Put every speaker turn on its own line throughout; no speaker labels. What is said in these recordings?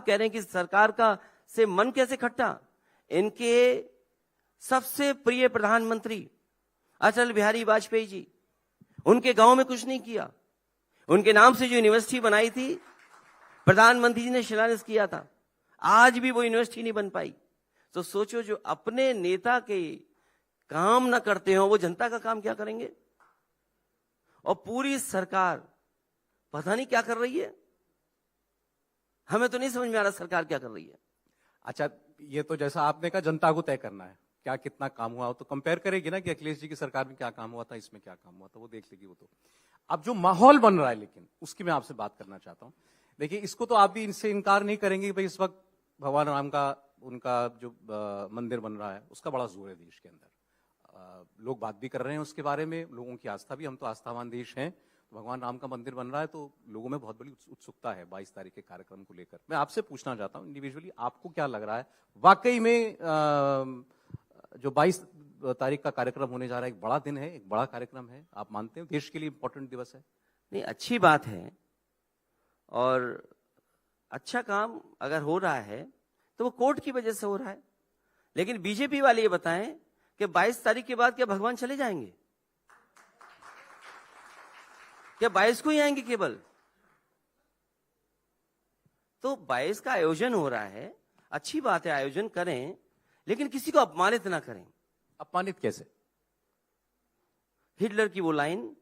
कह रहे हैं कि सरकार का से मन कैसे खट्टा। इनके सबसे प्रिय प्रधानमंत्री अटल बिहारी वाजपेयी जी, उनके गांव में कुछ नहीं किया। उनके नाम से जो यूनिवर्सिटी बनाई थी प्रधानमंत्री जी ने शिलान्यास किया था, आज भी वो यूनिवर्सिटी नहीं बन पाई। तो सोचो, जो अपने नेता के काम ना करते हो वो जनता का काम क्या करेंगे। और पूरी सरकार पता नहीं क्या कर रही है, हमें तो नहीं समझ में आ रहा सरकार क्या कर रही है।
अच्छा, ये तो जैसा आपने कहा जनता को तय करना है क्या कितना काम हुआ, तो कंपेयर करेगी ना कि अखिलेश जी की सरकार में क्या काम हुआ था, इसमें क्या काम हुआ था, वो देख लेगी वो तो। अब जो माहौल बन रहा है, लेकिन उसकी मैं आपसे बात करना चाहता हूं। देखिए, इसको तो आप भी इनसे इनकार नहीं करेंगे कि भाई इस वक्त भगवान राम का उनका जो मंदिर बन रहा है उसका बड़ा जोर है देश के अंदर। लोग बात भी कर रहे हैं उसके बारे में, लोगों की आस्था भी, हम तो आस्थावान देश हैं। भगवान राम का मंदिर बन रहा है तो लोगों में बहुत बड़ी उत्सुकता है 22 तारीख के कार्यक्रम को लेकर। मैं आपसे पूछना चाहता हूं इंडिविजुअली, आपको क्या लग रहा है वाकई में जो 22 तारीख का कार्यक्रम होने जा रहा है एक बड़ा दिन है, एक बड़ा कार्यक्रम है, आप मानते हैं देश के लिए इंपॉर्टेंट दिवस है?
नहीं, अच्छी बात है और अच्छा काम अगर हो रहा है तो वो कोर्ट की वजह से हो रहा है। लेकिन बीजेपी वाले ये बताएं कि 22 तारीख के बाद क्या भगवान चले जाएंगे? क्या 22 को ही आएंगे केवल? तो 22 का आयोजन हो रहा है, अच्छी बात है, आयोजन करें, लेकिन किसी को अपमानित ना करें।
अपमानित कैसे?
हिटलर की वो लाइन,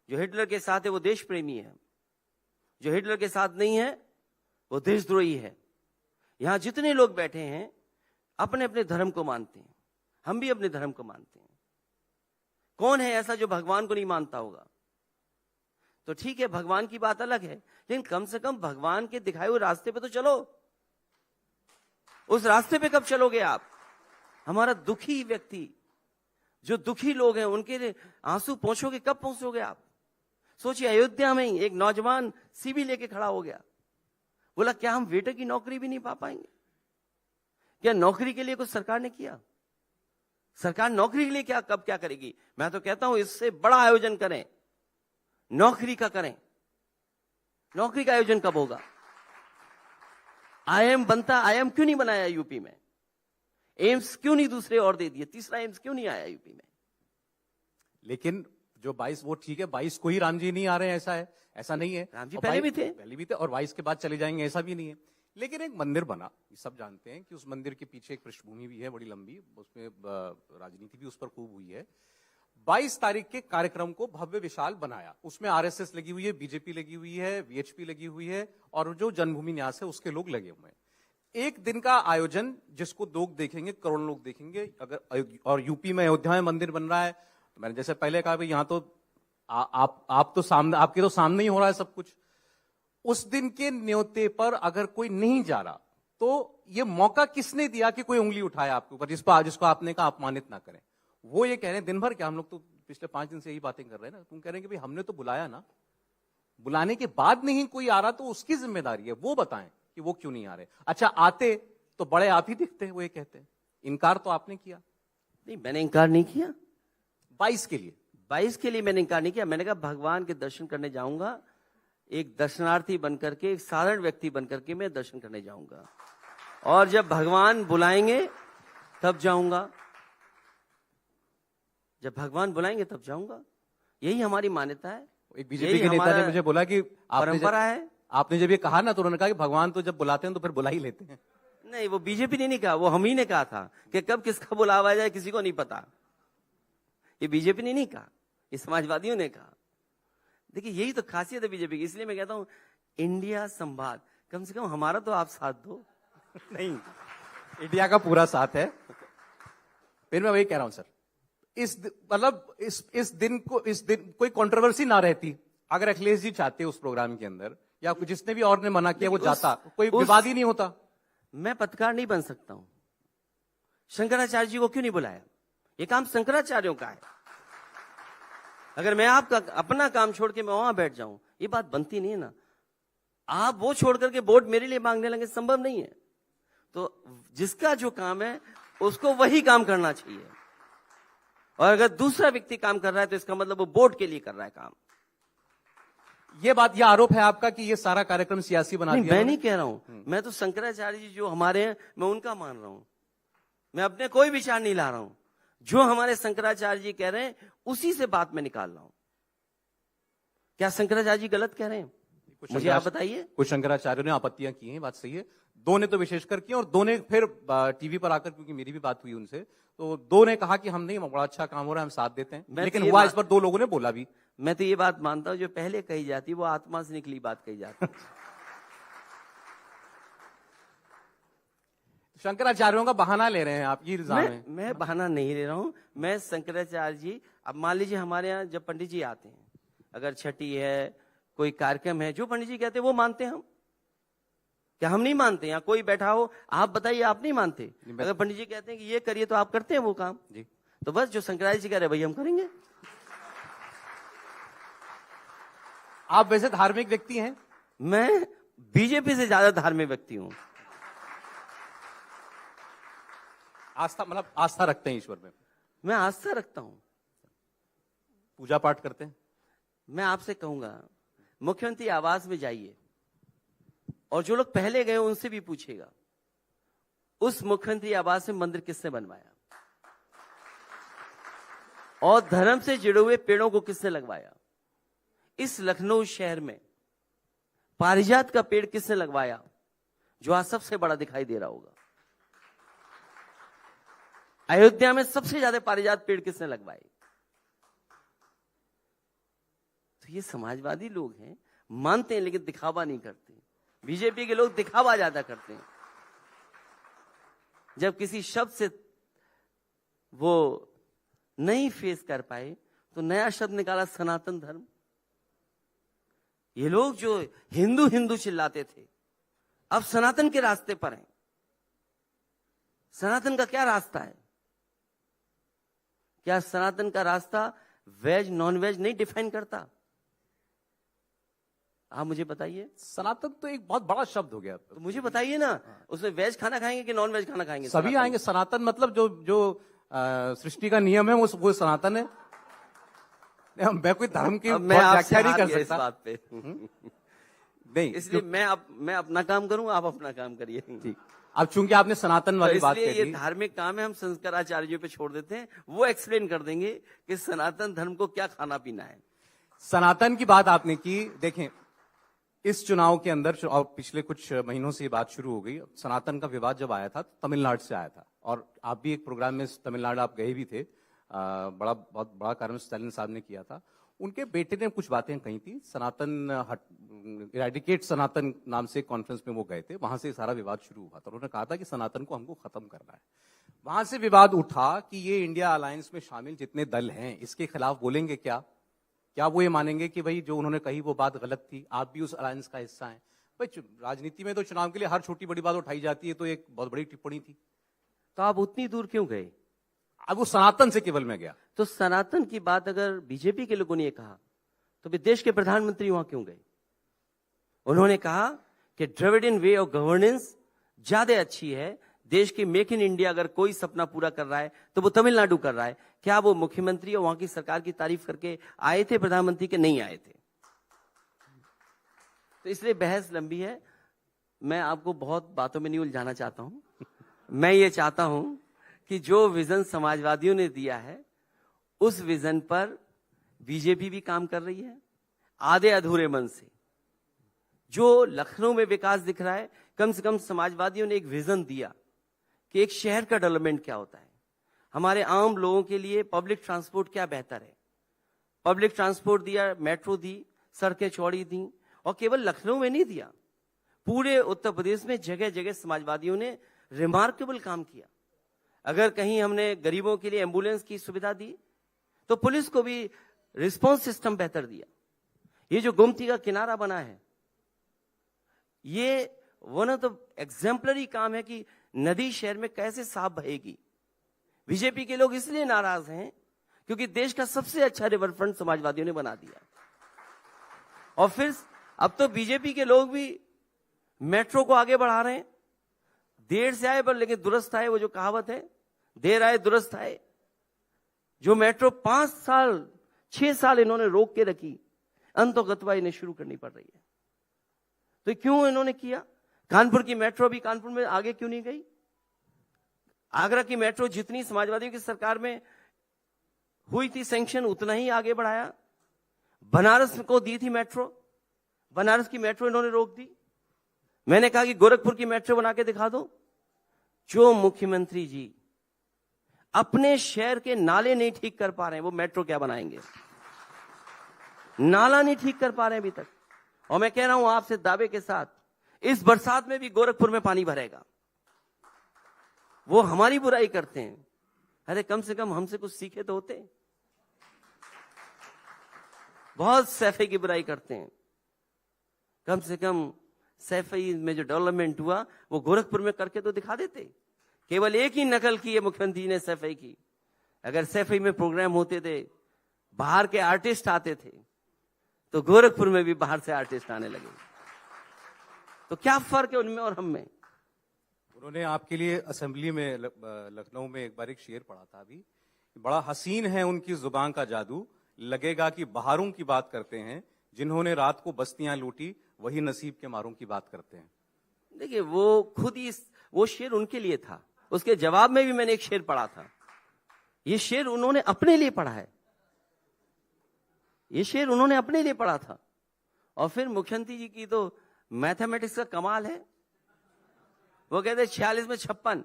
जो हिटलर के साथ है वो देश प्रेमी है, जो हिटलर के साथ नहीं है वो देशद्रोही है। यहां जितने लोग बैठे हैं अपने अपने धर्म को मानते हैं, हम भी अपने धर्म को मानते हैं। कौन है ऐसा जो भगवान को नहीं मानता होगा? तो ठीक है, भगवान की बात अलग है, लेकिन कम से कम भगवान के दिखाए हुए रास्ते पे तो चलो। उस रास्ते पे कब चलोगे आप? हमारा दुखी व्यक्ति, जो दुखी लोग हैं, उनके आंसू पहुंचोगे कब पहुंचोगे आप? सोचिए, अयोध्या में ही एक नौजवान सीबी लेके खड़ा हो गया, बोला क्या हम वेटर की नौकरी भी नहीं पा पाएंगे? क्या नौकरी के लिए कुछ सरकार ने किया? सरकार नौकरी के लिए क्या कब क्या करेगी? मैं तो कहता हूं इससे बड़ा आयोजन करें, नौकरी का करें। नौकरी का आयोजन कब होगा? आईएम बनता, आईएम क्यों नहीं बनाया यूपी में? एम्स क्यों नहीं दूसरे और दे दिए? तीसरा एम्स क्यों नहीं आया यूपी में?
लेकिन जो 22, वो ठीक है, 22 को ही राम जी नहीं आ रहे हैं, ऐसा है? ऐसा नहीं है,
राम जी पहले भी थे
और 22 के बाद चले जाएंगे, ऐसा भी नहीं है। लेकिन एक मंदिर बना, सब जानते हैं कि उस मंदिर के पीछे एक पृष्ठभूमि भी है बड़ी लंबी, उसमें राजनीति भी उस पर खूब हुई है। 22 तारीख के कार्यक्रम को भव्य विशाल बनाया, उसमें आरएसएस लगी हुई है, बीजेपी लगी हुई है, वीएचपी लगी हुई है, और जो जन्मभूमि न्यास है उसके लोग लगे हुए हैं। एक दिन का आयोजन जिसको लोग देखेंगे, करोड़ों लोग देखेंगे। अगर और यूपी में अयोध्या में मंदिर बन रहा है, तो मैंने जैसे पहले कहा भाई यहां तो आप तो सामने, आपके तो सामने ही हो रहा है सब कुछ। उस दिन के न्योते पर अगर कोई नहीं जा रहा तो ये मौका किसने दिया कि कोई उंगली उठाए आपके ऊपर, जिसको आपने कहा अपमानित ना करें? वो ये कह रहे हैं दिन भर, क्या हम लोग तो पिछले 5 दिन से यही बातें कर रहे हैं ना, तुम कह रहे हैं कि भाई हमने तो बुलाया ना, बुलाने के बाद नहीं कोई आ रहा तो उसकी जिम्मेदारी है, वो बताएं कि वो क्यों नहीं आ रहे। अच्छा, आते तो बड़े आप ही दिखते हैं, वो ये कहते हैं। इनकार तो आपने किया
नहीं, मैंने इनकार नहीं किया।
22 के लिए,
22 के लिए मैंने इनकार नहीं किया। मैंने कहा भगवान के दर्शन करने जाऊंगा, एक दर्शनार्थी बनकर के, एक साधारण व्यक्ति बनकर के मैं दर्शन करने जाऊंगा, और जब भगवान बुलाएंगे तब जाऊंगा। जब भगवान बुलाएंगे तब जाऊंगा, यही हमारी मान्यता है।
एक बीजेपी के नेता ने मुझे बोला कि
परंपरा है।
आपने जब ये कहा ना तो उन्होंने कहा कि भगवान तो जब बुलाते हैं तो फिर बुला ही लेते हैं।
नहीं, वो बीजेपी ने नहीं कहा, वो हम ही ने कहा था कि कब किसका बुलावा जाए किसी को नहीं पता। ये बीजेपी ने नहीं कहा, ये समाजवादियों ने कहा। देखिए, यही तो खासियत है बीजेपी की। इसलिए मैं कहता हूं इंडिया संवाद, कम से कम हमारा तो आप साथ दो।
नहीं, इंडिया का पूरा साथ है। फिर मैं वही कह रहा हूं सर, इस दिन कोई कंट्रोवर्सी ना रहती अगर अखिलेश जी चाहते उस प्रोग्राम के अंदर, या जिसने भी और ने मना किया वो जाता, कोई विवाद ही नहीं होता।
मैं पत्रकार नहीं बन सकता हूं। शंकराचार्य जी को क्यों नहीं बुलाया? ये काम शंकराचार्यों का है। अगर मैं आपका अपना काम छोड़ के मैं वहां बैठ जाऊं, ये बात बनती नहीं है ना। आप वो छोड़ करके वोट मेरे लिए मांगने लगे, संभव नहीं है। तो जिसका जो काम है उसको वही काम करना चाहिए, और अगर दूसरा व्यक्ति काम कर रहा है तो इसका मतलब वो वोट के लिए कर रहा है काम।
ये बात, ये आरोप है आपका कि ये सारा कार्यक्रम सियासी बना
नहीं,
दिया
मैं
उन्होंने?
नहीं कह रहा हूं, मैं तो शंकराचार्य जी जो हमारे हैं मैं उनका मान रहा हूं। मैं अपने कोई विचार नहीं ला रहा हूं, जो हमारे शंकराचार्य जी कह रहे हैं उसी से बात मैं निकाल रहा हूं। क्या शंकराचार्य जी गलत कह रहे हैं? मुझे आप बताइए।
कुछ शंकराचार्यों ने आपत्तियां की हैं, बात सही है। दो ने तो विशेषकर की, और दो ने फिर टीवी पर आकर, क्योंकि मेरी भी बात हुई उनसे, तो दो ने कहा कि हम नहीं, बड़ा अच्छा काम हो रहा है, हम साथ देते हैं। लेकिन हुआ इस पर दो लोगों ने बोला भी।
मैं तो ये बात मानता हूं, जो पहले कही जाती वो आत्मा से निकली बात कही जाती।
शंकराचार्यों का बहाना ले रहे हैं आप, ये इल्जाम है।
मैं बहाना नहीं ले रहा हूं। मैं शंकराचार्य जी, अब मान लीजिए हमारे यहाँ जब पंडित जी आते हैं, अगर छठी है, कोई कार्यक्रम है, जो पंडित जी कहते हैं वो मानते हैं हम। क्या हम नहीं मानते? यहाँ कोई बैठा हो, आप बताइए, आप नहीं मानते? अगर पंडित जी कहते हैं कि ये करिए तो आप करते हैं वो काम
जी।
तो बस जो शंकराचार्य जी कह रहे हैं वही हम करेंगे।
आप वैसे धार्मिक व्यक्ति हैं?
मैं बीजेपी से ज्यादा धार्मिक व्यक्ति हूं।
आस्था, मतलब आस्था रखते हैं ईश्वर में?
मैं आस्था रखता हूं।
पूजा पाठ करते हैं?
मैं आपसे कहूंगा, मुख्यमंत्री आवास में जाइए और जो लोग पहले गए उनसे भी पूछेगा, उस मुख्यमंत्री आवास में मंदिर किसने बनवाया और धर्म से जुड़े हुए पेड़ों को किसने लगवाया। इस लखनऊ शहर में पारिजात का पेड़ किसने लगवाया, जो आज सबसे बड़ा दिखाई दे रहा होगा। अयोध्या में सबसे ज्यादा पारिजात पेड़ किसने लगवाए। तो ये समाजवादी लोग हैं, मानते हैं लेकिन दिखावा नहीं करते। बीजेपी के लोग दिखावा ज्यादा करते हैं। जब किसी शब्द से वो नहीं फेस कर पाए तो नया शब्द निकाला, सनातन धर्म। ये लोग जो हिंदू हिंदू चिल्लाते थे, अब सनातन के रास्ते पर हैं। सनातन का क्या रास्ता है? क्या सनातन का रास्ता वेज नॉन वेज नहीं डिफाइन करता? आप मुझे बताइए।
सनातन तो एक बहुत बड़ा शब्द हो गया।
तो मुझे बताइए ना, उसमें वेज खाना खाएंगे कि नॉन वेज खाना खाएंगे?
सभी आएंगे। सनातन मतलब जो जो सृष्टि का नियम है वो सनातन है। मैं कोई धर्म की व्याख्या नहीं कर सकता
इस बात पे।
नहीं,
इसलिए मैं अपना काम करूं, आप अपना काम करिए।
ठीक। अब चूंकि आपने सनातन वाली बात कही,
ये धार्मिक काम है, हम शंकराचार्यों पे छोड़ देते हैं, वो एक्सप्लेन कर देंगे कि सनातन धर्म को क्या खाना पीना है।
सनातन की बात आपने की। देखें, इस चुनाव के अंदर, और पिछले कुछ महीनों से ये बात शुरू हो गई, सनातन का विवाद जब आया था तो तमिलनाडु से आया था, और आप भी एक प्रोग्राम में तमिलनाडु आप गए भी थे। बहुत बड़ा कार्यक्रम स्टालिन साहब ने किया था। उनके बेटे ने कुछ बातें कही थी, सनातन इरेडिकेट सनातन नाम से कॉन्फ्रेंस में वो गए थे, वहां से सारा विवाद शुरू हुआ था। उन्होंने कहा था कि सनातन को हमको खत्म करना है। वहां से विवाद उठा कि ये इंडिया अलायंस में शामिल जितने दल हैं इसके खिलाफ बोलेंगे क्या वो ये मानेंगे कि भाई जो उन्होंने कही वो बात गलत थी, आप भी उस अलायंस का हिस्सा हैं? भाई राजनीति में तो चुनाव के लिए हर छोटी बड़ी बात उठाई जाती है, तो एक बहुत बड़ी टिप्पणी थी।
तो आप उतनी दूर क्यों गए?
अब वो सनातन से केवल में गया।
तो सनातन की बात अगर बीजेपी के लोगों ने कहा तो देश के प्रधानमंत्री वहां क्यों गए? उन्होंने कहा कि द्रविडियन वे ऑफ गवर्नेंस ज्यादा अच्छी है। देश की मेक इन इंडिया अगर कोई सपना पूरा कर रहा है तो वो तमिलनाडु कर रहा है। क्या वो मुख्यमंत्री और वहां की सरकार की तारीफ करके आए थे प्रधानमंत्री के? नहीं आए थे। तो इसलिए बहस लंबी है, मैं आपको बहुत बातों में नहीं उलझाना चाहता हूं। मैं ये चाहता हूं कि जो विजन समाजवादियों ने दिया है उस विजन पर बीजेपी भी काम कर रही है, आधे अधूरे मन से। जो लखनऊ में विकास दिख रहा है, कम से कम समाजवादियों ने एक विजन दिया कि एक शहर का डेवलपमेंट क्या होता है, हमारे आम लोगों के लिए पब्लिक ट्रांसपोर्ट क्या बेहतर है। पब्लिक ट्रांसपोर्ट दिया, मेट्रो दी, सड़कें चौड़ी दी, और केवल लखनऊ में नहीं दिया, पूरे उत्तर प्रदेश में जगह जगह समाजवादियों ने रिमार्केबल काम किया। अगर कहीं हमने गरीबों के लिए एम्बुलेंस की सुविधा दी तो पुलिस को भी रिस्पांस सिस्टम बेहतर दिया। ये जो गोमती का किनारा बना है, ये वन ऑफ द एग्जाम्पलरी काम है कि नदी शहर में कैसे साफ बहेगी। बीजेपी के लोग इसलिए नाराज हैं क्योंकि देश का सबसे अच्छा रिवर फ्रंट समाजवादियों ने बना दिया। और फिर अब तो बीजेपी के लोग भी मेट्रो को आगे बढ़ा रहे हैं। देर से आए पर लेकिन दुरुस्त आए, वो जो कहावत है, देर आए दुरुस्त आए। जो मेट्रो 5 साल 6 साल इन्होंने रोक के रखी, अंतोगतवा इन्हें शुरू करनी पड़ रही है। तो क्यों इन्होंने किया? कानपुर की मेट्रो भी कानपुर में आगे क्यों नहीं गई? आगरा की मेट्रो जितनी समाजवादियों की सरकार में हुई थी सैंक्शन, उतना ही आगे बढ़ाया। बनारस को दी थी मेट्रो, बनारस की मेट्रो इन्होंने रोक दी। मैंने कहा कि गोरखपुर की मेट्रो बना के दिखा दो। जो मुख्यमंत्री जी अपने शहर के नाले नहीं ठीक कर पा रहे हैं, वो मेट्रो क्या बनाएंगे? नाला नहीं ठीक कर पा रहे हैं अभी तक। और मैं कह रहा हूं आपसे दावे के साथ, इस बरसात में भी गोरखपुर में पानी भरेगा। वो हमारी बुराई करते हैं, अरे कम से कम हमसे कुछ सीखे तो होते। बहुत सैफई की बुराई करते हैं, कम से कम सैफई में जो डेवलपमेंट हुआ वो गोरखपुर में करके तो दिखा देते। केवल एक ही नकल की है मुख्यमंत्री ने सैफई की। अगर सैफई में प्रोग्राम होते थे, बाहर के आर्टिस्ट आते थे, तो गोरखपुर में भी बाहर से आर्टिस्ट आने लगे। तो क्या फर्क है उनमें और हम में?
उन्होंने आपके लिए असेंबली में लखनऊ में एक बार एक शेर पढ़ा था अभी, बड़ा हसीन है उनकी जुबान का जादू, लगेगा कि बहारों की बात करते हैं, जिन्होंने रात को बस्तियां लूटी वही नसीब के मारों की बात करते हैं।
देखिए, वो खुद ही वो शेर उनके लिए था। उसके जवाब में भी मैंने एक शेर पढ़ा था। ये शेर उन्होंने अपने लिए पढ़ा है, ये शेर उन्होंने अपने लिए पढ़ा था। और फिर मुख्यमंत्री जी की तो मैथमेटिक्स का कमाल है। वो कहते 46 में 56।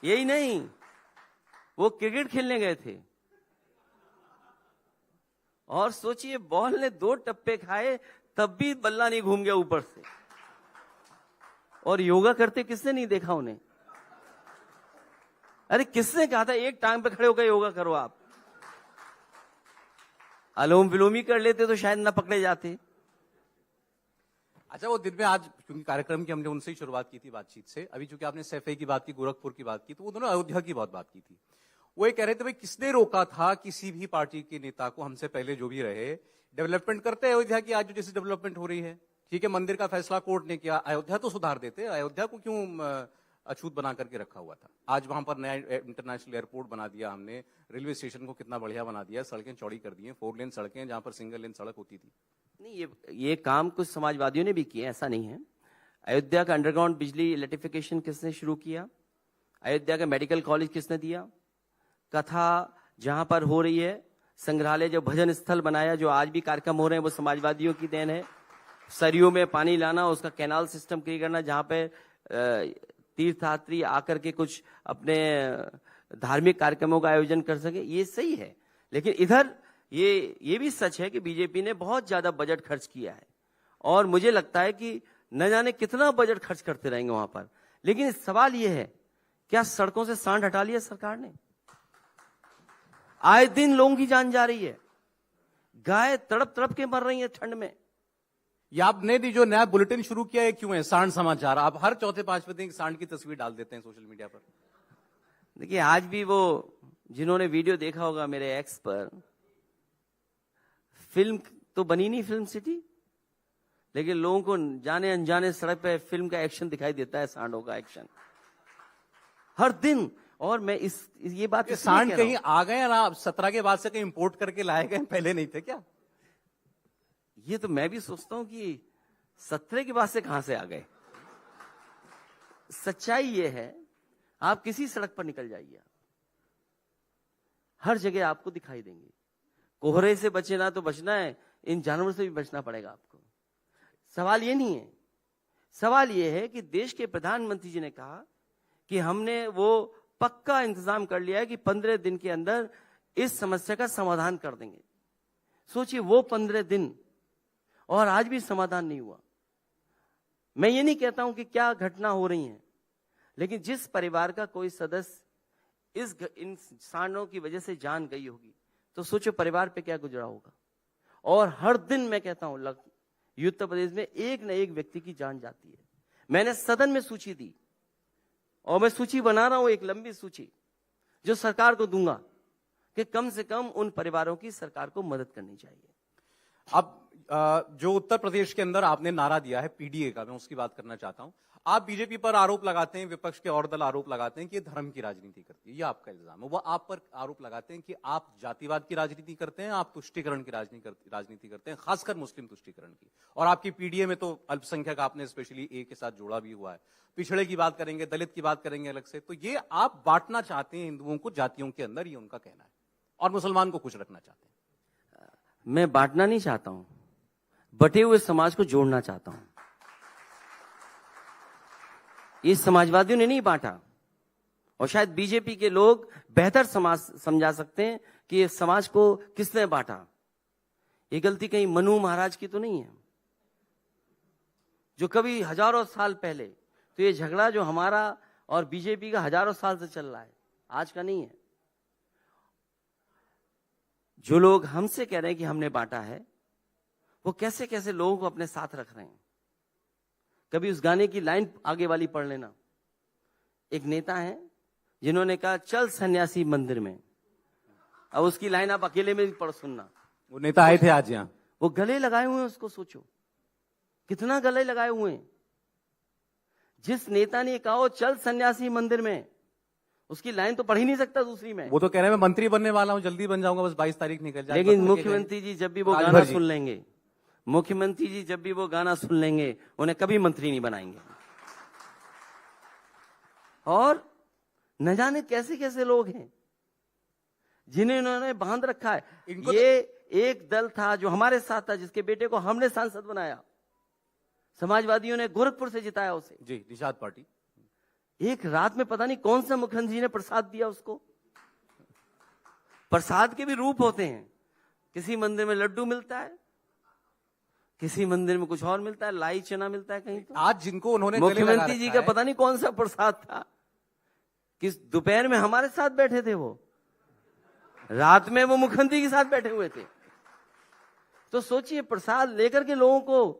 यही नहीं, वो क्रिकेट खेलने गए थे और सोचिए बॉल ने 2 टप्पे खाए तब भी बल्ला नहीं घूम गया ऊपर से। और योगा करते किसने नहीं देखा उन्हें? अरे किसने कहा था एक टांग पे खड़े होकर योगा करो? आप अलोम विलोम ही कर लेते तो शायद ना पकड़े जाते।
अच्छा, वो दिन में आज क्योंकि कार्यक्रम की हमने उनसे ही शुरुआत की थी बातचीत से, अभी चूंकि आपने सैफई की बात की, गोरखपुर की बात की, तो वो दोनों अयोध्या की बहुत बात की थी। वो ये कह रहे थे भाई किसने रोका था किसी भी पार्टी के नेता को, हमसे पहले जो भी रहे, डेवलपमेंट करते हैं अयोध्या की। आज जो जैसी डेवलपमेंट हो रही है, ठीक है, मंदिर का फैसला कोर्ट ने किया, अयोध्या तो सुधार देते, अयोध्या को क्यों अछूत बना करके रखा हुआ था? आज वहां पर नया इंटरनेशनल एयरपोर्ट बना दिया हमने, रेलवे स्टेशन को कितना बढ़िया बना दिया, सड़कें चौड़ी कर दी हैं, 4 लेन सड़कें जहां पर सिंगल लेन सड़क होती थी।
नहीं, ये काम कुछ समाजवादियों ने भी किए, ऐसा नहीं है। अयोध्या का अंडरग्राउंड बिजली इलेक्ट्रिफिकेशन किसने शुरू किया? अयोध्या का मेडिकल कॉलेज किसने दिया? कथा जहां पर हो रही है, संग्रहालय जो भजन स्थल बनाया, जो आज भी कार्यक्रम हो रहे हैं, वो समाजवादियों की देन है। सरयू में पानी लाना, उसका कैनाल सिस्टम क्रिएट करना जहां पे तीर्थयात्री आकर के कुछ अपने धार्मिक कार्यक्रमों का आयोजन कर सके, ये सही है। लेकिन इधर ये भी सच है कि बीजेपी ने बहुत ज्यादा बजट खर्च किया है और मुझे लगता है कि न जाने कितना बजट खर्च करते रहेंगे वहां पर। लेकिन सवाल ये है, क्या सड़कों से सांड हटा लिया सरकार ने? आए दिन लोगों की जान जा रही है, गाय तड़प तड़प के मर रही है ठंड में।
या आपने जो नया बुलेटिन शुरू किया है क्यों है, सांड समाचार, आप हर चौथे 5वें दिन सांड की तस्वीर डाल देते हैं सोशल मीडिया पर।
देखिए, आज भी वो जिन्होंने वीडियो देखा होगा मेरे एक्स पर, फिल्म तो बनी नहीं फिल्म सिटी, लेकिन लोगों को जाने अनजाने सड़क पे फिल्म का एक्शन दिखाई देता है, सांडों का एक्शन हर दिन। और मैं ये बात
सांड कहीं आ गए ना 17 के बाद से कहीं इंपोर्ट करके लाए गए, पहले नहीं थे क्या?
ये तो मैं भी सोचता हूं कि 17 के बाद से कहां से आ गए। सच्चाई ये है, आप किसी सड़क पर निकल जाइए, हर जगह आपको दिखाई देंगे। कोहरे से बचे ना तो बचना है, इन जानवरों से भी बचना पड़ेगा आपको। सवाल ये नहीं है, सवाल ये है कि देश के प्रधानमंत्री जी ने कहा कि हमने वो पक्का इंतजाम कर लिया है कि 15 दिन के अंदर इस समस्या का समाधान कर देंगे। सोचिए, वो 15 दिन और आज भी समाधान नहीं हुआ। मैं ये नहीं कहता हूं कि क्या घटना हो रही है, लेकिन जिस परिवार का कोई सदस्य इन सांडों की वजह से जान गई होगी, तो सोचो परिवार पे क्या गुजरा होगा। और हर दिन मैं कहता हूं उत्तर प्रदेश में एक न एक व्यक्ति की जान जाती है। मैंने सदन में सूची दी और मैं सूची बना रहा हूं, एक लंबी सूची जो सरकार को दूंगा कि कम से कम उन परिवारों की सरकार को मदद करनी चाहिए।
अब जो उत्तर प्रदेश के अंदर आपने नारा दिया है पीडीए का, मैं उसकी बात करना चाहता हूं। आप बीजेपी पर आरोप लगाते हैं, विपक्ष के और दल आरोप लगाते हैं कि ये धर्म की राजनीति करती है, ये आपका इल्जाम है। वो आप पर आरोप लगाते हैं कि आप जातिवाद की राजनीति करते हैं, आप तुष्टीकरण की राजनीति करते हैं, खासकर मुस्लिम तुष्टीकरण की। और आपकी पीडीए में तो अल्पसंख्यक आपने स्पेशली ए के साथ जोड़ा भी हुआ है। पिछड़े की बात करेंगे, दलित की बात करेंगे अलग से। तो ये आप बांटना चाहते हैं हिंदुओं को जातियों के अंदर, ये उनका कहना है, और मुसलमान को खुश रखना चाहते हैं।
मैं बांटना नहीं चाहता हूं, बटे हुए समाज को जोड़ना चाहता हूं। इस समाजवादियों ने नहीं बांटा, और शायद बीजेपी के लोग बेहतर समाज समझा सकते हैं कि इस समाज को किसने बांटा। ये गलती कहीं मनु महाराज की तो नहीं है, जो कभी हजारों साल पहले, तो ये झगड़ा जो हमारा और बीजेपी का हजारों साल से चल रहा है, आज का नहीं है। जो लोग हमसे कह रहे हैं कि हमने बांटा है, वो कैसे कैसे लोगों को अपने साथ रख रहे हैं। कभी उस गाने की लाइन आगे वाली पढ़ लेना। एक नेता है जिन्होंने कहा चल सन्यासी मंदिर में, अब उसकी लाइन आप अकेले में पढ़ सुनना।
वो नेता आए थे आज यहाँ,
वो गले लगाए हुए हैं, उसको सोचो कितना गले लगाए हुए हैं। जिस नेता ने कहा चल सन्यासी मंदिर में, उसकी लाइन तो पढ़ ही नहीं सकता दूसरी में।
वो तो कह रहे हैं मैं मंत्री बनने वाला हूं, जल्दी बन जाऊंगा, बस 22 तारीख निकल जाए।
लेकिन मुख्यमंत्री जी जब भी वो गाना सुन लेंगे, मुख्यमंत्री जी जब भी वो गाना सुन लेंगे, उन्हें कभी मंत्री नहीं बनाएंगे। और न जाने कैसे कैसे लोग हैं जिन्हें इन्होंने बांध रखा है। ये एक दल था जो हमारे साथ था, जिसके बेटे को हमने सांसद बनाया, समाजवादियों ने गोरखपुर से जिताया उसे
जी, निषाद पार्टी।
एक रात में पता नहीं कौन सा मुख्यमंत्री जी ने प्रसाद दिया उसको। प्रसाद के भी रूप होते हैं, किसी मंदिर में लड्डू मिलता है, किसी मंदिर में कुछ और मिलता है, लाई चना मिलता है कहीं। तो
आज जिनको उन्होंने
मुख्यमंत्री जी का पता नहीं कौन सा प्रसाद था, किस दोपहर में हमारे साथ बैठे थे, वो रात में वो मुख्यमंत्री के साथ बैठे हुए थे। तो सोचिए प्रसाद लेकर के लोगों को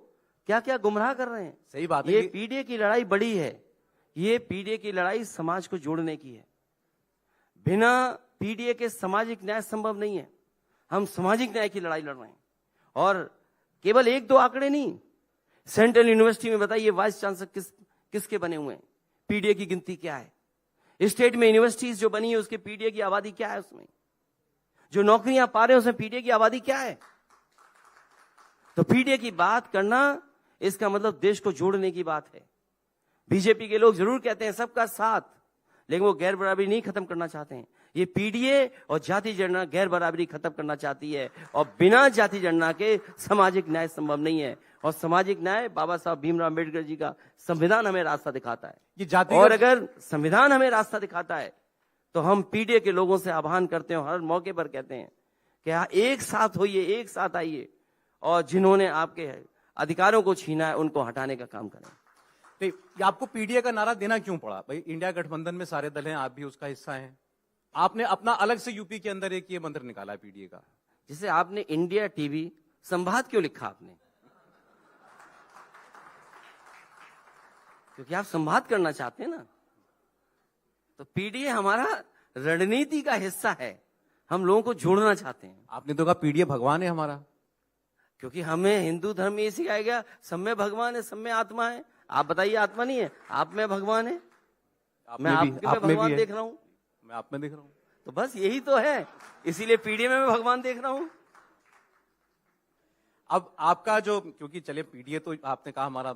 क्या क्या गुमराह कर रहे हैं।
सही बात है।
ये पीडीए की लड़ाई बड़ी है, ये पीडीए की लड़ाई समाज को जोड़ने की है। बिना पीडीए के सामाजिक न्याय संभव नहीं है। हम सामाजिक न्याय की लड़ाई लड़ रहे हैं, और केवल एक दो आंकड़े नहीं। सेंट्रल यूनिवर्सिटी में बताइए वाइस चांसलर किसके बने हुए हैं, पीडीए की गिनती क्या है। स्टेट में यूनिवर्सिटीज जो बनी है उसके पीडीए की आबादी क्या है, उसमें जो नौकरियां पा रहे हैं उसमें पीडीए की आबादी क्या है। तो पीडीए की बात करना, इसका मतलब देश को जोड़ने की बात है। बीजेपी के लोग जरूर कहते हैं सबका साथ, लेकिन वो गैर बराबरी नहीं खत्म करना चाहते हैं। ये पीडीए और जाति जनगणना गैर बराबरी खत्म करना चाहती है, और बिना जाति जनगणना के सामाजिक न्याय संभव नहीं है। और सामाजिक न्याय बाबा साहब भीमराव अम्बेडकर जी का संविधान हमें रास्ता दिखाता है।
ये जाति,
और अगर संविधान हमें रास्ता दिखाता है, तो हम पीडीए के लोगों से आह्वान करते हैं, हर मौके पर कहते हैं कि एक साथ होइए, एक साथ आइए, और जिन्होंने आपके अधिकारों को छीना है उनको हटाने का काम करें।
नहीं, आपको पीडीए का नारा देना क्यों पड़ा? भाई इंडिया गठबंधन में सारे दल हैं, आप भी उसका हिस्सा हैं। आपने अपना अलग से यूपी के अंदर एक ये मंत्र निकाला है पीडीए का।
जिसे आपने इंडिया टीवी संवाद क्यों लिखा आपने? क्योंकि आप संवाद करना चाहते हैं ना। तो पीडीए हमारा रणनीति का हिस्सा है, हम लोगों को जोड़ना चाहते हैं।
आपने तो कहा पीडीए भगवान है हमारा,
क्योंकि हमें हिंदू धर्म में ये सिखाया गया सब में भगवान है, सब में आत्मा है। आप बताइए आत्मा नहीं है, आप में भगवान है। मैं आपके में भगवान देख रहा हूं,
मैं आप में देख रहा हूं।
तो बस यही तो है, इसीलिए पीडीए में मैं भगवान देख रहा हूं।
अब आपका जो, क्योंकि चले पीडीए तो आपने कहा हमारा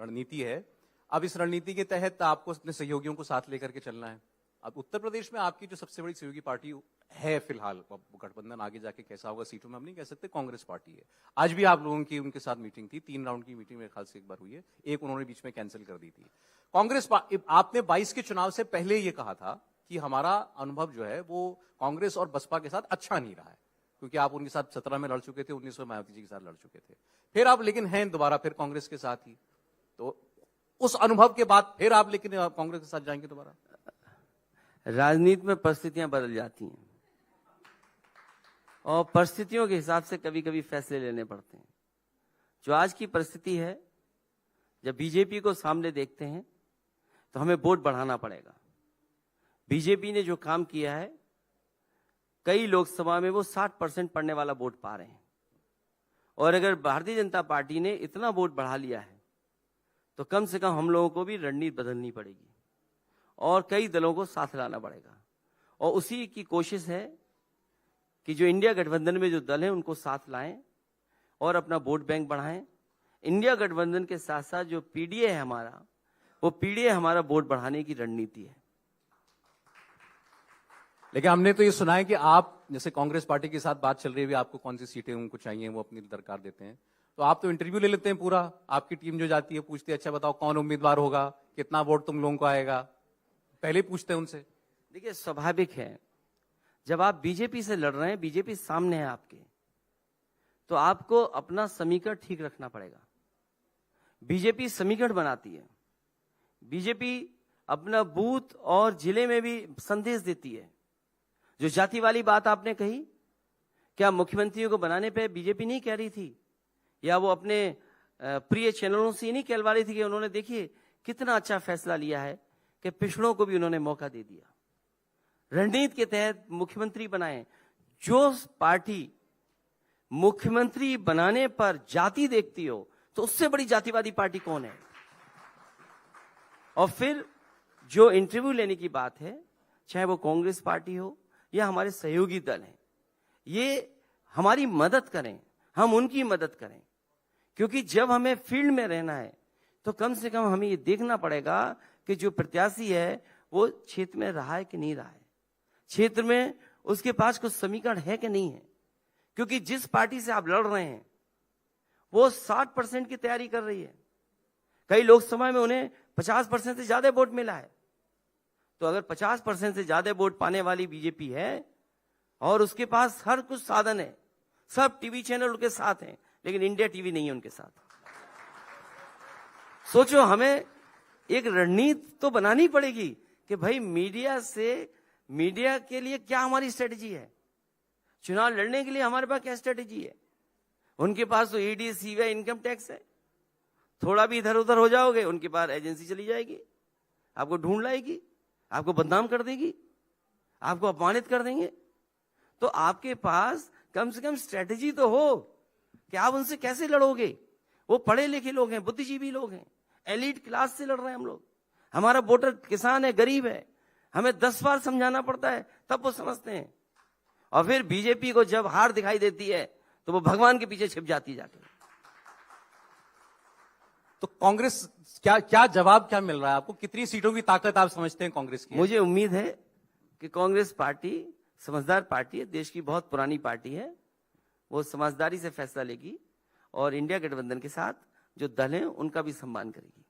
रणनीति है, अब इस रणनीति के तहत आपको अपने सहयोगियों को साथ लेकर के चलना है। अब उत्तर प्रदेश में आपकी जो सबसे बड़ी सहयोगी पार्टी है फिलहाल, गठबंधन आगे जाके कैसा होगा सीटों में हम नहीं कह सकते, कांग्रेस पार्टी है। आज भी आप लोगों की उनके साथ मीटिंग थी, 3 राउंड की मीटिंग मेरे ख्याल से एक बार हुई है, एक उन्होंने बीच में कैंसिल कर दी थी। कांग्रेस, आपने 22 के चुनाव से पहले ये कहा था कि हमारा अनुभव जो है वो कांग्रेस और बसपा के साथ अच्छा नहीं रहा है, क्योंकि आप उनके साथ 17 में लड़ चुके थे, 19 में मायावती जी के साथ लड़ चुके थे, फिर आप लेकिन हैं दोबारा फिर कांग्रेस के साथ ही। तो उस अनुभव के बाद फिर आप लेकिन कांग्रेस के साथ जाएंगे दोबारा?
राजनीति में परिस्थितियां बदल जाती हैं, और परिस्थितियों के हिसाब से कभी कभी फैसले लेने पड़ते हैं। जो आज की परिस्थिति है, जब बीजेपी को सामने देखते हैं तो हमें वोट बढ़ाना पड़ेगा। बीजेपी ने जो काम किया है, कई लोकसभा में वो 60% पड़ने वाला वोट पा रहे हैं, और अगर भारतीय जनता पार्टी ने इतना वोट बढ़ा लिया है तो कम से कम हम लोगों को भी रणनीति बदलनी पड़ेगी और कई दलों को साथ लाना पड़ेगा। और उसी की कोशिश है कि जो इंडिया गठबंधन में जो दल हैं उनको साथ लाएं और अपना वोट बैंक बढ़ाएं। इंडिया गठबंधन के साथ साथ जो पीडीए है हमारा, वो पीडीए हमारा वोट बढ़ाने की रणनीति है।
लेकिन हमने तो ये सुना है कि आप जैसे कांग्रेस पार्टी के साथ बात चल रही है, आपको कौन सी सीटें उनको चाहिए वो अपनी दरकार देते हैं, तो आप तो इंटरव्यू ले लेते हैं पूरा, आपकी टीम जो जाती है पूछती है अच्छा बताओ कौन उम्मीदवार होगा, कितना वोट तुम लोगों को आएगा, पहले पूछते हैं उनसे।
देखिए स्वाभाविक है, जब आप बीजेपी से लड़ रहे हैं, बीजेपी सामने है आपके, तो आपको अपना समीकरण ठीक रखना पड़ेगा। बीजेपी समीकरण बनाती है, बीजेपी अपना बूथ और जिले में भी संदेश देती है। जो जाति वाली बात आपने कही, क्या मुख्यमंत्रियों को बनाने पे बीजेपी नहीं कह रही थी, या वो अपने प्रिय चैनलों से नहीं कहलवा रही थी कि उन्होंने देखिए कितना अच्छा फैसला लिया है कि पिछड़ों को भी उन्होंने मौका दे दिया, रणनीति के तहत मुख्यमंत्री बनाए। जो पार्टी मुख्यमंत्री बनाने पर जाति देखती हो तो उससे बड़ी जातिवादी पार्टी कौन है। और फिर जो इंटरव्यू लेने की बात है, चाहे वो कांग्रेस पार्टी हो या हमारे सहयोगी दल हैं, ये हमारी मदद करें, हम उनकी मदद करें, क्योंकि जब हमें फील्ड में रहना है तो कम से कम हमें ये देखना पड़ेगा कि जो प्रत्याशी है वो क्षेत्र में रहा है कि नहीं रहा है, क्षेत्र में उसके पास कुछ समीकरण है कि नहीं है। क्योंकि जिस पार्टी से आप लड़ रहे हैं वो 60% की तैयारी कर रही है, कई लोकसभा में उन्हें 50% से ज्यादा वोट मिला है। तो अगर 50% से ज्यादा वोट पाने वाली बीजेपी है और उसके पास हर कुछ साधन है, सब टीवी चैनल उनके साथ हैं, लेकिन इंडिया टीवी नहीं है उनके साथ। सोचो, हमें एक रणनीति तो बनानी पड़ेगी कि भाई मीडिया के लिए क्या हमारी स्ट्रेटेजी है, चुनाव लड़ने के लिए हमारे पास क्या स्ट्रेटेजी है। उनके पास तो ईडी, सीबीआई, इनकम टैक्स है, थोड़ा भी इधर उधर हो जाओगे उनके पास एजेंसी चली जाएगी, आपको ढूंढ लाएगी, आपको बदनाम कर देगी, आपको अपमानित कर देंगे। तो आपके पास कम से कम स्ट्रेटेजी तो हो कि आप उनसे कैसे लड़ोगे। वो पढ़े लिखे लोग हैं, बुद्धिजीवी लोग हैं, एलीट क्लास से लड़ रहे हैं हम लोग। हमारा वोटर किसान है, गरीब है, हमें 10 बार समझाना पड़ता है तब वो समझते हैं। और फिर बीजेपी को जब हार दिखाई देती है तो वो भगवान के पीछे छिप जाती जाके।
तो कांग्रेस क्या जवाब क्या मिल रहा है आपको, कितनी सीटों की ताकत आप समझते हैं कांग्रेस की?
मुझे उम्मीद है कि कांग्रेस पार्टी समझदार पार्टी है, देश की बहुत पुरानी पार्टी है, वो समझदारी से फैसला लेगी और इंडिया गठबंधन के साथ जो दल हैं उनका भी सम्मान करेगी।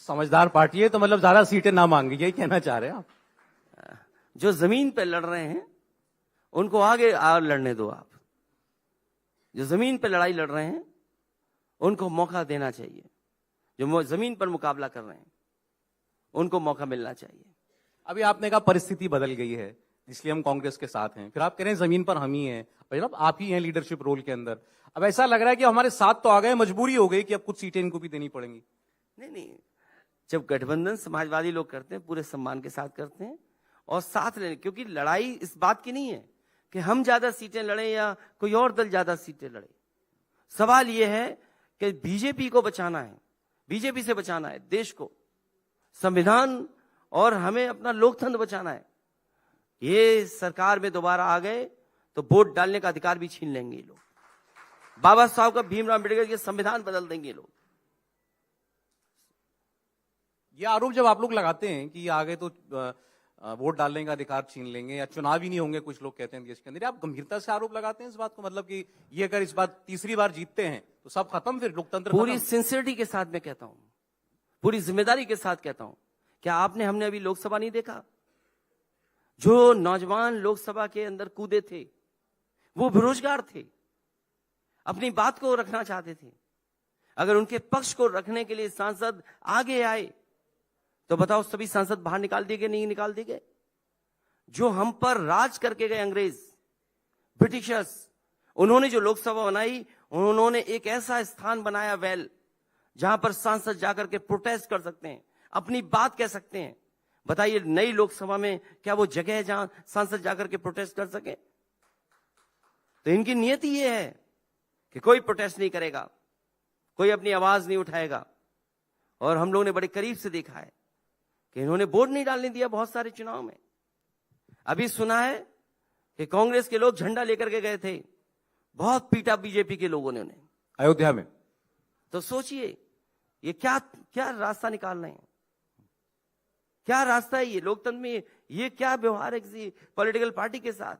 समझदार पार्टी है तो मतलब ज्यादा सीटें ना मांगी, यही कहना चाह रहे हैं आप?
जो जमीन पे लड़ रहे हैं उनको आगे लड़ने दो। आप जो जमीन पे लड़ाई लड़ रहे हैं उनको मौका देना चाहिए, जो जमीन पर मुकाबला कर रहे हैं उनको मौका मिलना चाहिए।
अभी आपने कहा परिस्थिति बदल गई है इसलिए हम कांग्रेस के साथ हैं, फिर आप कह रहे हैं जमीन पर हम ही हैं, मतलब आप ही हैं लीडरशिप रोल के अंदर। अब ऐसा लग रहा है कि हमारे साथ तो आ गए, मजबूरी हो गई कि अब कुछ सीटें इनको भी देनी पड़ेंगी।
नहीं, जब गठबंधन समाजवादी लोग करते हैं पूरे सम्मान के साथ करते हैं और साथ लेने, क्योंकि लड़ाई इस बात की नहीं है कि हम ज्यादा सीटें लड़े या कोई और दल ज्यादा सीटें लड़े। सवाल यह है कि बीजेपी को बचाना है, बीजेपी से बचाना है देश को, संविधान और हमें अपना लोकतंत्र बचाना है। ये सरकार में दोबारा आ गए तो वोट डालने का अधिकार भी छीन लेंगे ये लोग। बाबा साहब का, भीमराव अम्बेडकर के संविधान बदल देंगे लोग।
ये आरोप जब आप लोग लगाते हैं कि आ गए तो वोट डालने का अधिकार छीन लेंगे या चुनाव ही नहीं होंगे, कुछ लोग कहते हैं देश के अंदर, आप गंभीरता से आरोप लगाते हैं इस बात को, मतलब कि ये अगर इस बार तीसरी बार जीतते हैं तो सब खत्म, फिर लोकतंत्र
पूरी सिंसियरिटी के साथ मैं कहता हूं, पूरी जिम्मेदारी के साथ कहता हूं। क्या हमने अभी लोकसभा नहीं देखा? जो नौजवान लोकसभा के अंदर कूदे थे वो बेरोजगार थे, अपनी बात को रखना चाहते थे। अगर उनके पक्ष को रखने के लिए सांसद आगे आए तो बताओ सभी सांसद बाहर निकाल दिए गए, नहीं निकाल दिए गए? जो हम पर राज करके गए अंग्रेज, ब्रिटिशर्स, उन्होंने जो लोकसभा बनाई, उन्होंने एक ऐसा स्थान बनाया वेल जहां पर सांसद जाकर के प्रोटेस्ट कर सकते हैं, अपनी बात कह सकते हैं। बताइए नई लोकसभा में क्या वो जगह है जहां सांसद जाकर के प्रोटेस्ट कर सके? तो इनकी नियति ये है कि कोई प्रोटेस्ट नहीं करेगा, कोई अपनी आवाज नहीं उठाएगा। और हम लोगों ने बड़े करीब से देखा है कि इन्होंने वोट नहीं डालने दिया बहुत सारे चुनाव में। अभी सुना है कि कांग्रेस के लोग झंडा लेकर के गए थे, बहुत पीटा बीजेपी के लोगों ने उन्हें
अयोध्या में।
तो सोचिए ये क्या क्या रास्ता निकाल रहे हैं, क्या रास्ता है ये लोकतंत्र में, ये क्या व्यवहार है किसी पॉलिटिकल पार्टी के साथ।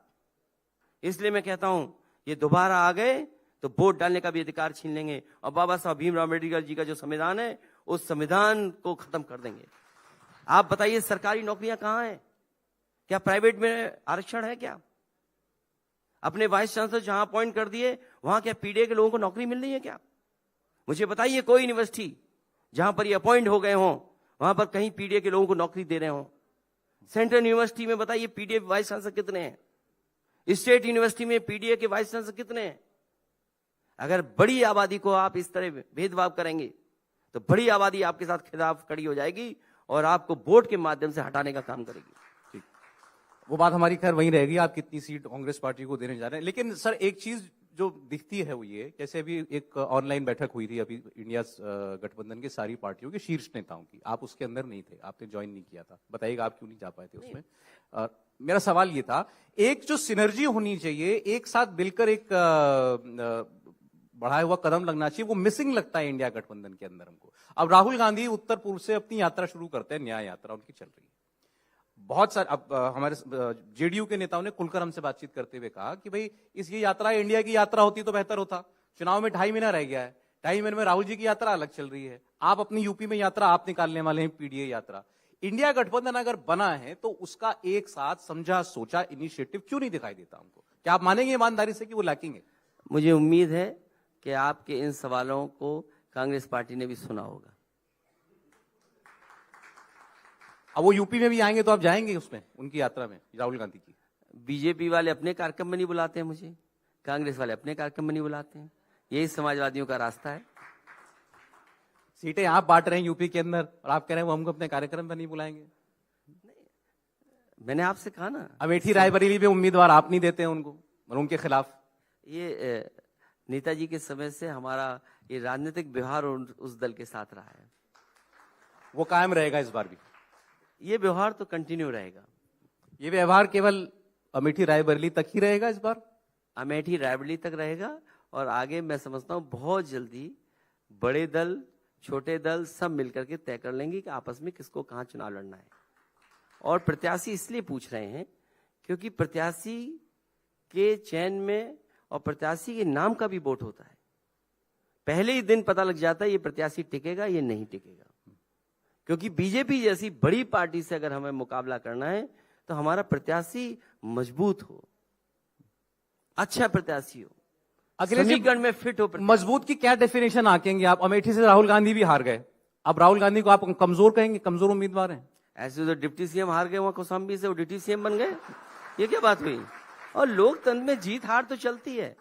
इसलिए मैं कहता हूं ये दोबारा आ गए तो वोट डालने का भी अधिकार छीन लेंगे और बाबा साहब भीमराव अम्बेडकर जी का जो संविधान है उस संविधान को खत्म कर देंगे। आप बताइए सरकारी नौकरियां कहां हैं? क्या प्राइवेट में आरक्षण है? क्या अपने वाइस चांसलर जहां अपॉइंट कर दिए वहां क्या पीडीए के लोगों को नौकरी मिल रही है क्या? मुझे बताइए कोई यूनिवर्सिटी जहां पर ये अपॉइंट हो गए हों वहां पर कहीं पीडीए के लोगों को नौकरी दे रहे हों। सेंट्रल यूनिवर्सिटी में बताइए पीडीए वाइस चांसलर कितने हैं? स्टेट यूनिवर्सिटी में पीडीए के वाइस चांसलर कितने हैं? अगर बड़ी आबादी को आप इस तरह भेदभाव करेंगे तो बड़ी आबादी आपके साथ खिलाफ खड़ी हो जाएगी और आपको वोट के माध्यम से हटाने का काम करेगी।
ठीक, वो बात हमारी खैर वहीं रहेगी, आप कितनी सीट कांग्रेस पार्टी को देने जा रहे हैं। लेकिन सर एक चीज जो दिखती है वो ये, जैसे अभी एक ऑनलाइन बैठक हुई थी अभी इंडिया गठबंधन के सारी पार्टियों के शीर्ष नेताओं की, आप उसके अंदर नहीं थे, आपने ज्वाइन नहीं किया था, बताइएगा आप क्यों नहीं जा पाए थे उसमें? मेरा सवाल ये था, एक जो सिनर्जी होनी चाहिए, एक साथ मिलकर एक बढ़ाया हुआ कदम लगना चाहिए, वो मिसिंग लगता है इंडिया गठबंधन के अंदर हमको। अब राहुल गांधी उत्तर पूर्व से अपनी यात्रा शुरू करते हैं, न्याय यात्रा उनकी चल रही है। बहुत सारे अब हमारे जेडीयू के नेताओं ने खुलकर हमसे बातचीत करते हुए कहा कि भाई ये यात्रा इंडिया की यात्रा होती तो बेहतर होता, चुनाव में 2.5 महीना रह गया है, 2.5 महीने में राहुल जी की यात्रा अलग चल रही है, आप अपनी यूपी में यात्रा आप निकालने वाले हैं, पीडीए यात्रा। इंडिया गठबंधन अगर बना है तो उसका एक साथ समझा सोचा इनिशिएटिव क्यों नहीं दिखाई देता हमको? क्या आप मानेंगे ईमानदारी से कि वो लैकिंग है?
मुझे उम्मीद है कि आपके इन सवालों को कांग्रेस पार्टी ने भी सुना होगा।
अब वो यूपी में भी आएंगे तो आप जाएंगे उसमें, उनकी यात्रा में, राहुल गांधी की?
बीजेपी वाले अपने कार्यक्रम में नहीं बुलाते हैं मुझे, कांग्रेस वाले अपने कार्यक्रम में नहीं बुलाते हैं, यही समाजवादियों का रास्ता है।
सीटें आप बांट रहे हैं यूपी के अंदर और आप कह रहे हैं वो हमको अपने कार्यक्रम में नहीं बुलाएंगे।
मैंने आपसे कहा ना,
अमेठी रायबरेली में उम्मीदवार आप नहीं देते हैं उनको और उनके खिलाफ।
ये नेताजी के समय से हमारा ये राजनीतिक व्यवहार उस दल के साथ रहा है,
वो कायम रहेगा इस बार भी?
ये व्यवहार तो कंटिन्यू रहेगा।
ये व्यवहार केवल अमेठी रायबरेली तक ही रहेगा इस बार?
अमेठी रायबरेली तक रहेगा और आगे मैं समझता हूं बहुत जल्दी बड़े दल छोटे दल सब मिलकर के तय कर लेंगे कि आपस में किसको कहां चुनाव लड़ना है। और प्रत्याशी इसलिए पूछ रहे हैं क्योंकि प्रत्याशी के चयन में और प्रत्याशी के नाम का भी वोट होता है। पहले ही दिन पता लग जाता है ये प्रत्याशी टिकेगा ये नहीं टिकेगा, क्योंकि बीजेपी जैसी बड़ी पार्टी से अगर हमें मुकाबला करना है तो हमारा प्रत्याशी मजबूत हो, अच्छा प्रत्याशी हो, समीकरण में फिट हो।
मजबूत की क्या डेफिनेशन आंकेंगे आप? अमेठी से राहुल गांधी भी हार गए, अब राहुल गांधी को आप कमजोर कहेंगे? कमजोर उम्मीदवार हैं?
ऐसे तो डिप्टी सीएम हार गए वहां कौशाम्बी से, वो डिप्टी सीएम बन गए, ये क्या बात हुई? और लोकतंत्र में जीत हार तो चलती है,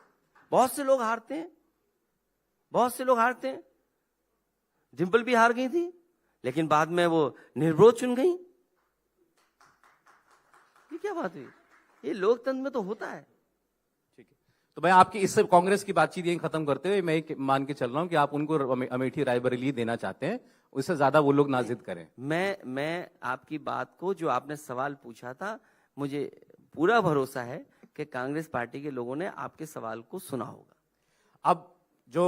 बहुत से लोग हारते हैं, बहुत से लोग हारते हैं। डिम्पल भी हार गई थी लेकिन बाद में वो निर्विरोध चुन गई, ये क्या बात हुई? ये लोकतंत्र में तो होता है।
ठीक है, तो मैं आपकी इससे कांग्रेस की बातचीत यही खत्म करते हुए मैं मान के चल रहा हूं कि आप उनको अमेठी रायबरेली देना चाहते हैं, उससे ज्यादा वो लोग ना जिद करें।
मैं आपकी बात को, जो आपने सवाल पूछा था, मुझे पूरा भरोसा है कि कांग्रेस पार्टी के लोगों ने आपके सवाल को सुना होगा।
अब जो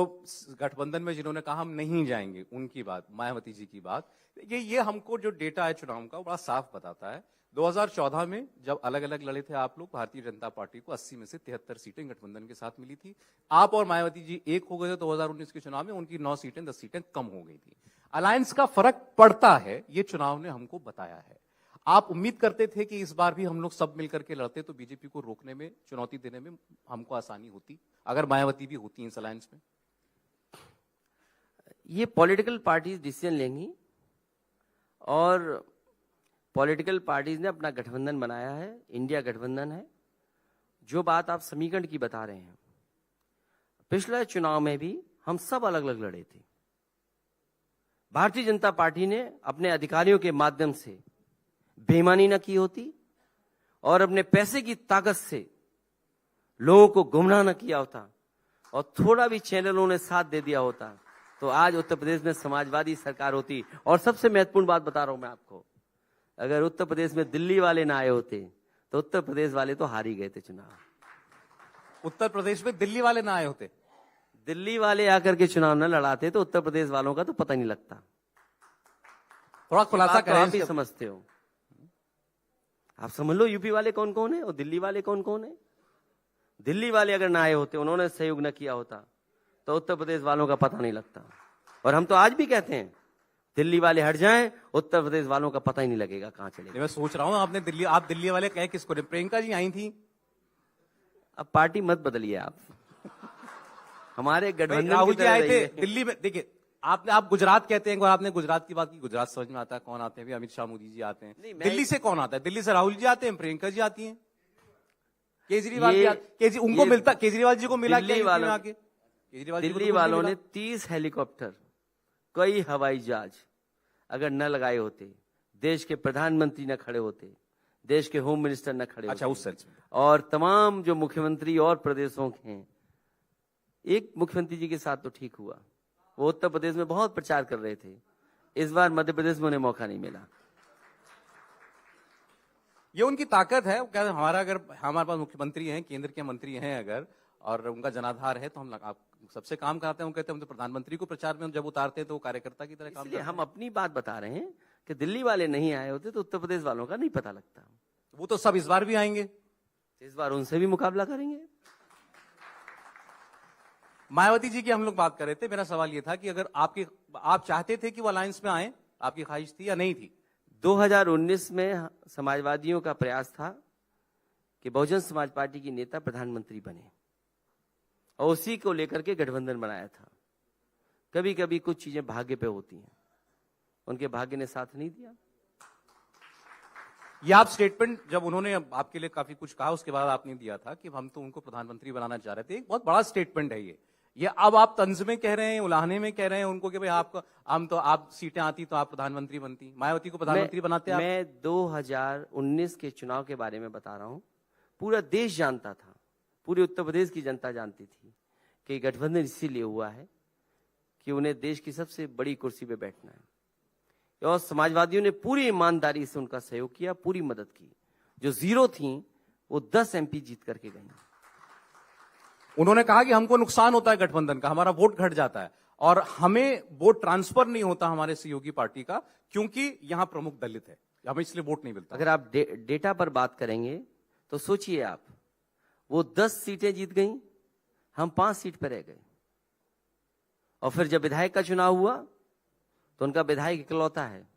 गठबंधन में जिन्होंने कहा हम नहीं जाएंगे, उनकी बात, मायावती जी की बात, ये हमको जो डेटा है चुनाव का बड़ा साफ बताता है। 2014 में जब अलग अलग लड़े थे आप लोग, भारतीय जनता पार्टी को 80 में से 73 सीटें गठबंधन के साथ मिली थी। आप और मायावती जी एक हो गए थे 2019 के चुनाव में, उनकी 9 सीटें 10 सीटें कम हो गई थी। अलायंस का फर्क पड़ता है, ये चुनाव ने हमको बताया है। आप उम्मीद करते थे कि इस बार भी हम लोग सब मिलकर के लड़ते तो बीजेपी को रोकने में, चुनौती देने में हमको आसानी होती, अगर मायावती भी होती इस अलायंस में?
ये पॉलिटिकल पार्टीज डिसीजन लेंगी और पॉलिटिकल पार्टीज ने अपना गठबंधन बनाया है, इंडिया गठबंधन है। जो बात आप समीकरण की बता रहे हैं, पिछले चुनाव में भी हम सब अलग अलग लड़े थे। भारतीय जनता पार्टी ने अपने अधिकारियों के माध्यम से बेईमानी न की होती और अपने पैसे की ताकत से लोगों को गुमराह न किया होता और थोड़ा भी चैनलों ने साथ दे दिया होता तो आज उत्तर प्रदेश में समाजवादी सरकार होती। और सबसे महत्वपूर्ण बात बता रहा हूं मैं आपको, अगर उत्तर प्रदेश में दिल्ली वाले ना आए होते तो उत्तर प्रदेश वाले तो हार ही गए थे चुनाव।
उत्तर प्रदेश में दिल्ली वाले ना आए होते,
दिल्ली वाले आकर के चुनाव न लड़ाते तो उत्तर प्रदेश वालों का तो पता नहीं लगता।
थोड़ा खुलासा
बात तो आप
करें।
ही समझते हो, आप समझ लो यूपी वाले कौन कौन है और दिल्ली वाले कौन कौन है। दिल्ली वाले अगर ना आए होते, उन्होंने सहयोग न किया होता तो उत्तर प्रदेश वालों का पता नहीं लगता। और हम तो आज भी कहते हैं दिल्ली वाले हट जाएं, उत्तर प्रदेश वालों का पता ही नहीं लगेगा कहां चलेगा।
मैं सोच रहा हूं आप दिल्ली वाले कहे किसको? प्रियंका जी आई थी।
अब पार्टी मत बदलिए आप, हमारे गठबंधन
राहुल
की
जी
तरह
आए थे
रहिए।
दिल्ली में। देखिए आप गुजरात कहते हैं, आपने गुजरात की बात की, गुजरात समझ में आता है कौन आते हैं? अमित शाह मोदी जी आते हैं।
नहीं, मैं-
दिल्ली से कौन आता है? दिल्ली से राहुल जी आते हैं, प्रियंका जी आती हैं, केजरीवाल
ये-
जी उनको
ये
मिलता, केजरीवाल जी को मिला क्या
दिल्ली
यूपी में
वालों-
आके? केजरीवाल जी को तो
दिल्ली
कुछ नहीं
वालों
मिला।
ने 30 हेलीकॉप्टर, कई हवाई जहाज अगर न लगाए होते, देश के प्रधानमंत्री न खड़े होते, देश के होम मिनिस्टर न खड़े
अच्छा,
होते,
उस सेंस में।
और तमाम जो मुख्यमंत्री और प्रदेशों के हैं, एक मुख्यमंत्री जी के साथ तो ठीक हुआ, वो उत्तर प्रदेश में बहुत प्रचार कर रहे थे। इस बार मध्य प्रदेश में उन्हें मौका नहीं मिला।
ये उनकी ताकत है। क्या अगर हमारे पास मुख्यमंत्री हैं, केंद्र के मंत्री हैं अगर, और उनका जनाधार है, तो हम आप सबसे काम कराते हैं। हम कहते हैं हम तो प्रधानमंत्री को प्रचार में जब उतारते हैं तो वो कार्यकर्ता की तरह काम
इसलिए
करते
हम अपनी बात बता रहे हैं कि दिल्ली वाले नहीं आए होते तो उत्तर प्रदेश वालों का नहीं पता लगता।
हैं। वो तो सब इस बार भी आएंगे।
इस बार उनसे भी मुकाबला करेंगे।
मायावती जी की हम लोग बात कर रहे थे। मेरा सवाल ये था कि अगर आप चाहते थे कि वो अलायंस में आए, आपकी ख्वाहिश थी या नहीं थी?
2019 में समाजवादियों का प्रयास था कि बहुजन समाज पार्टी की नेता प्रधानमंत्री बने, और उसी को लेकर के गठबंधन बनाया था। कभी कभी कुछ चीजें भाग्य पे होती हैं, उनके भाग्य ने साथ नहीं दिया।
ये आप स्टेटमेंट जब उन्होंने आपके लिए काफी कुछ कहा, उसके बाद आपने दिया था कि हम तो उनको प्रधानमंत्री बनाना चाह रहे थे। एक बहुत बड़ा स्टेटमेंट है ये अब आप तंज में कह रहे हैं, उलाहने में कह रहे हैं उनको कि भाई आप सीटें आती तो आप प्रधानमंत्री बनती, मायावती को प्रधानमंत्री बनाते आप।
मैं 2019 के चुनाव के बारे में बता रहा हूं। पूरा देश जानता था, पूरे उत्तर प्रदेश की जनता जानती थी कि गठबंधन इसीलिए हुआ है कि उन्हें देश की सबसे बड़ी कुर्सी पे बैठना है, और समाजवादियों ने पूरी ईमानदारी से उनका सहयोग किया, पूरी मदद की। जो जीरो थी वो 10 MP जीत करके गई।
उन्होंने कहा कि हमको नुकसान होता है गठबंधन का, हमारा वोट घट जाता है और हमें वोट ट्रांसफर नहीं होता हमारे सहयोगी पार्टी का, क्योंकि यहां प्रमुख दलित है, हमें इसलिए वोट नहीं मिलता।
अगर आप डेटा पर बात करेंगे तो सोचिए आप, वो 10 सीटें जीत गई, हम 5 सीट पर रह गए। और फिर जब विधायक का चुनाव हुआ तो उनका विधायक इकलौता है,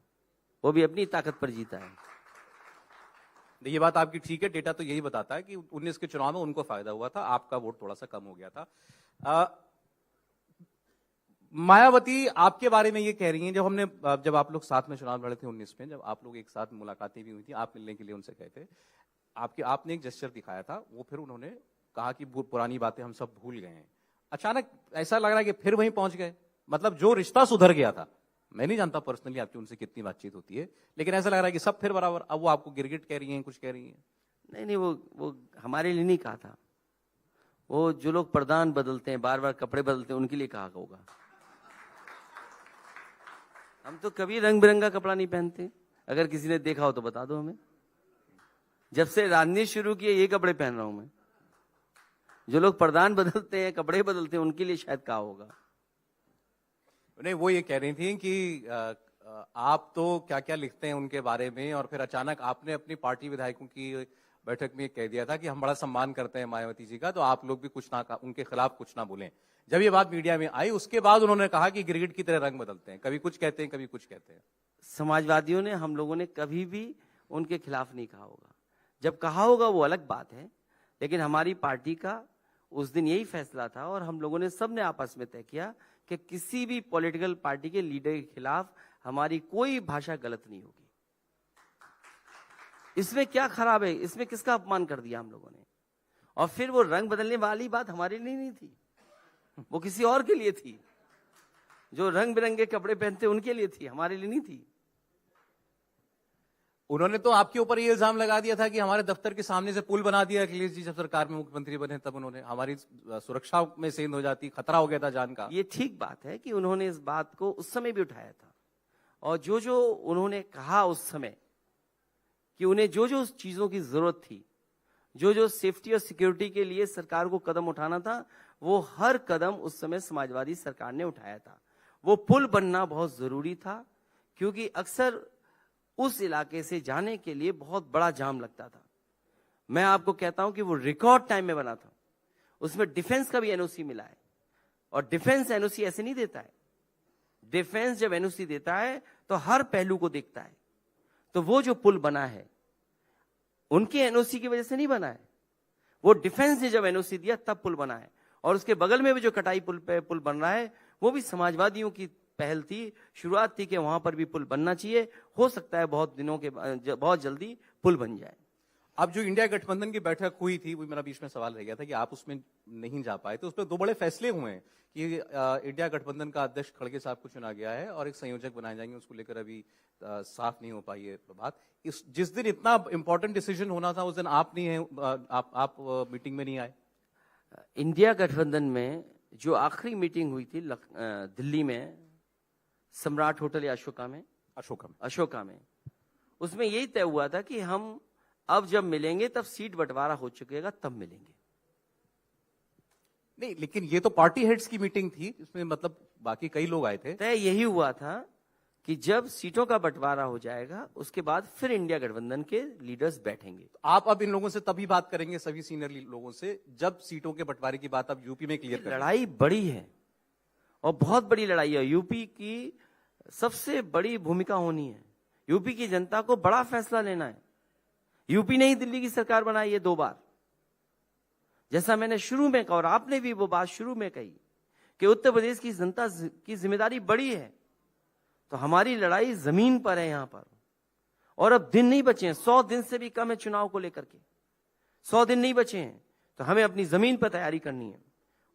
वो भी अपनी ताकत पर जीता है।
ये बात आपकी ठीक है। डेटा तो यही बताता है कि 19 के चुनाव में उनको फायदा हुआ था, आपका वोट थोड़ा सा कम हो गया था। मायावती आपके बारे में ये कह रही हैं, जब आप लोग साथ में चुनाव लड़े थे 19 में, जब आप लोग एक साथ मुलाकातें भी हुई थी, आप मिलने के लिए उनसे गए थे, आपने एक जेस्चर दिखाया था, वो फिर उन्होंने कहा कि पुरानी बातें हम सब भूल गए हैं। अचानक ऐसा लग रहा है कि फिर वहीं पहुंच गए, मतलब जो रिश्ता सुधर गया था। मैं नहीं जानता पर्सनली आपकी उनसे कितनी बातचीत होती है, लेकिन ऐसा लग रहा है कि सब फिर बराबर। अब वो आपको गिरगिट कह रही हैं, कुछ कह रही हैं।
नहीं, वो हमारे लिए नहीं कहा था। वो जो लोग प्रधान बदलते हैं, बार बार कपड़े बदलते हैं, उनके लिए कहा होगा। हम तो कभी रंग बिरंगा कपड़ा नहीं पहनते। अगर किसी ने देखा हो तो बता दो हमें। जब से राजनीति शुरू की है ये कपड़े पहन रहा हूं मैं। जो लोग प्रधान बदलते हैं, कपड़े बदलते हैं, उनके लिए शायद कहा होगा।
नहीं, वो ये कह रही थी कि आप तो क्या क्या लिखते हैं उनके बारे में, और फिर अचानक आपने अपनी पार्टी विधायकों की बैठक में कह दिया था कि हम बड़ा सम्मान करते हैं मायावती जी का, तो आप लोग भी कुछ ना उनके खिलाफ कुछ ना बोलें। जब ये बात मीडिया में आई, उसके बाद उन्होंने कहा कि गिरगिट की तरह रंग बदलते हैं, कभी कुछ कहते हैं, कभी कुछ कहते हैं।
समाजवादियों ने, हम लोगों ने कभी भी उनके खिलाफ नहीं कहा होगा। जब कहा होगा वो अलग बात है, लेकिन हमारी पार्टी का उस दिन यही फैसला था, और हम लोगों ने सबने आपस में तय किया कि किसी भी पॉलिटिकल पार्टी के लीडर के खिलाफ हमारी कोई भाषा गलत नहीं होगी। इसमें क्या खराब है? इसमें किसका अपमान कर दिया हम लोगों ने? और फिर वो रंग बदलने वाली बात हमारे लिए नहीं थी, वो किसी और के लिए थी। जो रंग बिरंगे कपड़े पहनते उनके लिए थी, हमारे लिए नहीं थी।
उन्होंने तो आपके ऊपर ये इल्जाम लगा दिया था कि हमारे दफ्तर के सामने से पुल बना दिया अखिलेश जी जब सरकार में मुख्यमंत्री बने, तब उन्होंने हमारी सुरक्षा में सेंध हो जाती, खतरा हो गया था जान का।
ये ठीक बात है कि उन्होंने इस बात को उस समय भी उठाया था, और जो जो उन्होंने कहा उस समय कि उन्हें जो जो चीजों की जरूरत थी, जो जो सेफ्टी और सिक्योरिटी के लिए सरकार को कदम उठाना था, वो हर कदम उस समय समाजवादी सरकार ने उठाया था। वो पुल बनना बहुत जरूरी था, क्योंकि अक्सर उस इलाके से जाने के लिए बहुत बड़ा जाम लगता था। मैं आपको कहता हूं कि वो रिकॉर्ड टाइम में बना था। उसमें डिफेंस का भी एनओसी मिला है, और डिफेंस एनओसी ऐसे नहीं देता है। डिफेंस जब एनओसी देता है तो हर पहलू को देखता है। तो वो जो पुल बना है उनके एनओसी की वजह से नहीं बना है, वो डिफेंस ने जब एनओसी दिया तब पुल बना है। और उसके बगल में भी जो कटाई पुल पे पुल बन रहा है वो भी समाजवादियों की पहल थी, शुरुआत थी कि वहां पर भी पुल बनना चाहिए। हो सकता है बहुत जल्दी पुल बन जाए।
अब जो इंडिया गठबंधन की बैठक हुई थी, वो मेरा बीच में सवाल रह गया था कि आप उसमें नहीं जा पाए, तो उस पर दो बड़े फैसले हुए हैं कि इंडिया गठबंधन का अध्यक्ष खड़गे साहब को चुना गया है और एक संयोजक बनाए जाएंगे। उसको लेकर अभी साफ नहीं हो पाई है बात। जिस दिन इतना इंपॉर्टेंट डिसीजन होना था उस दिन आप नहीं है, आप मीटिंग में नहीं आए।
इंडिया गठबंधन में जो आखिरी मीटिंग हुई थी दिल्ली में, सम्राट होटल या अशोका में, उसमें यही तय हुआ था कि हम अब जब मिलेंगे तब सीट बंटवारा हो चुकेगा, तब मिलेंगे।
नहीं, लेकिन ये तो पार्टी हेड्स की मीटिंग थी, इसमें मतलब बाकी कई लोग आए थे।
तय यही हुआ था कि जब सीटों का बंटवारा हो जाएगा उसके बाद फिर इंडिया गठबंधन के लीडर्स बैठेंगे।
तो आप अब इन लोगों से तभी बात करेंगे, सभी सीनियर लोगों से, जब सीटों के बंटवारे की बात अब यूपी में क्लियर करेंगे।
लड़ाई बड़ी है और बहुत बड़ी लड़ाई है। यूपी की सबसे बड़ी भूमिका होनी है। यूपी की जनता को बड़ा फैसला लेना है। यूपी ने ही दिल्ली की सरकार बनाई है 2 बार। जैसा मैंने शुरू में कहा और आपने भी वो बात शुरू में कही कि उत्तर प्रदेश की जनता की जिम्मेदारी बड़ी है, तो हमारी लड़ाई जमीन पर है यहां पर। और अब दिन नहीं बचे हैं, 100 दिन से भी कम है चुनाव को लेकर के। 100 दिन नहीं बचे हैं, तो हमें अपनी जमीन पर तैयारी करनी है,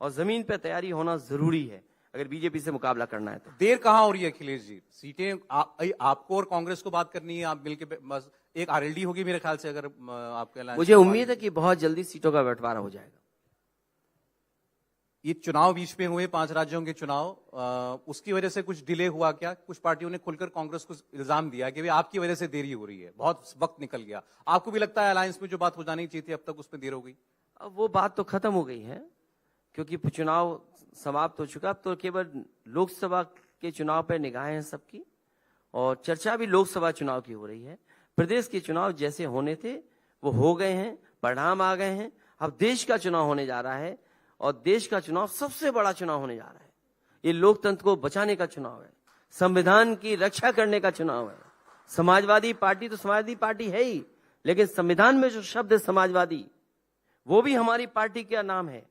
और जमीन पर तैयारी होना जरूरी है अगर बीजेपी से मुकाबला करना है। तो
देर कहां हो रही है अखिलेश जी? सीटें आपको और कांग्रेस को बात करनी है, आप मिलकर बस एक आरएलडी होगी मेरे ख्याल से, अगर आपके
मुझे उम्मीद है कि बहुत जल्दी सीटों का बंटवारा हो जाएगा।
ये चुनाव बीच में हुए 5 राज्यों के चुनाव, उसकी वजह से कुछ डिले हुआ क्या? कुछ पार्टियों ने खुलकर कांग्रेस को इल्जाम दिया कि आपकी वजह से देरी हो रही है, बहुत वक्त निकल गया। आपको भी लगता है अलायंस में जो बात हो जानी चाहिए थी अब तक उसमें देर हो गई?
अब वो बात तो खत्म हो गई है, क्योंकि चुनाव समाप्त हो चुका। अब तो केवल लोकसभा के चुनाव पर निगाहें हैं सबकी, और चर्चा भी लोकसभा चुनाव की हो रही है। प्रदेश के चुनाव जैसे होने थे वो हो गए हैं, परिणाम आ गए हैं। अब देश का चुनाव होने जा रहा है, और देश का चुनाव सबसे बड़ा चुनाव होने जा रहा है। ये लोकतंत्र को बचाने का चुनाव है, संविधान की रक्षा करने का चुनाव है। समाजवादी पार्टी तो समाजवादी पार्टी है ही, लेकिन संविधान में जो शब्द है समाजवादी, वो भी हमारी पार्टी का नाम है।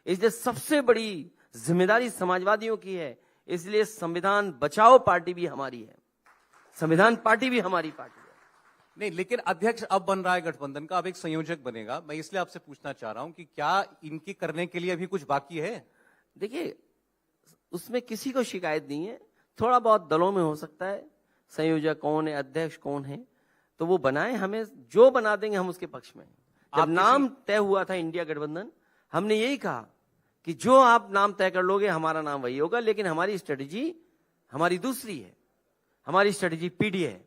इसलिए सबसे बड़ी जिम्मेदारी समाजवादियों की है। इसलिए संविधान बचाओ पार्टी भी हमारी है, संविधान पार्टी भी हमारी पार्टी है।
नहीं, लेकिन अध्यक्ष अब बन रहा है गठबंधन का, अब एक संयोजक बनेगा। मैं इसलिए आपसे पूछना चाह रहा हूं कि क्या इनकी करने के लिए अभी कुछ बाकी है?
देखिए, उसमें किसी को शिकायत नहीं है। थोड़ा बहुत दलों में हो सकता है, संयोजक कौन है, अध्यक्ष कौन है, तो वो बनाए, हमें जो बना देंगे हम उसके पक्ष में। जब नाम तय हुआ था इंडिया गठबंधन, हमने यही कहा कि जो आप नाम तय कर लोगे हमारा नाम वही होगा, लेकिन हमारी स्ट्रेटेजी हमारी दूसरी है। हमारी स्ट्रेटेजी पीडी है।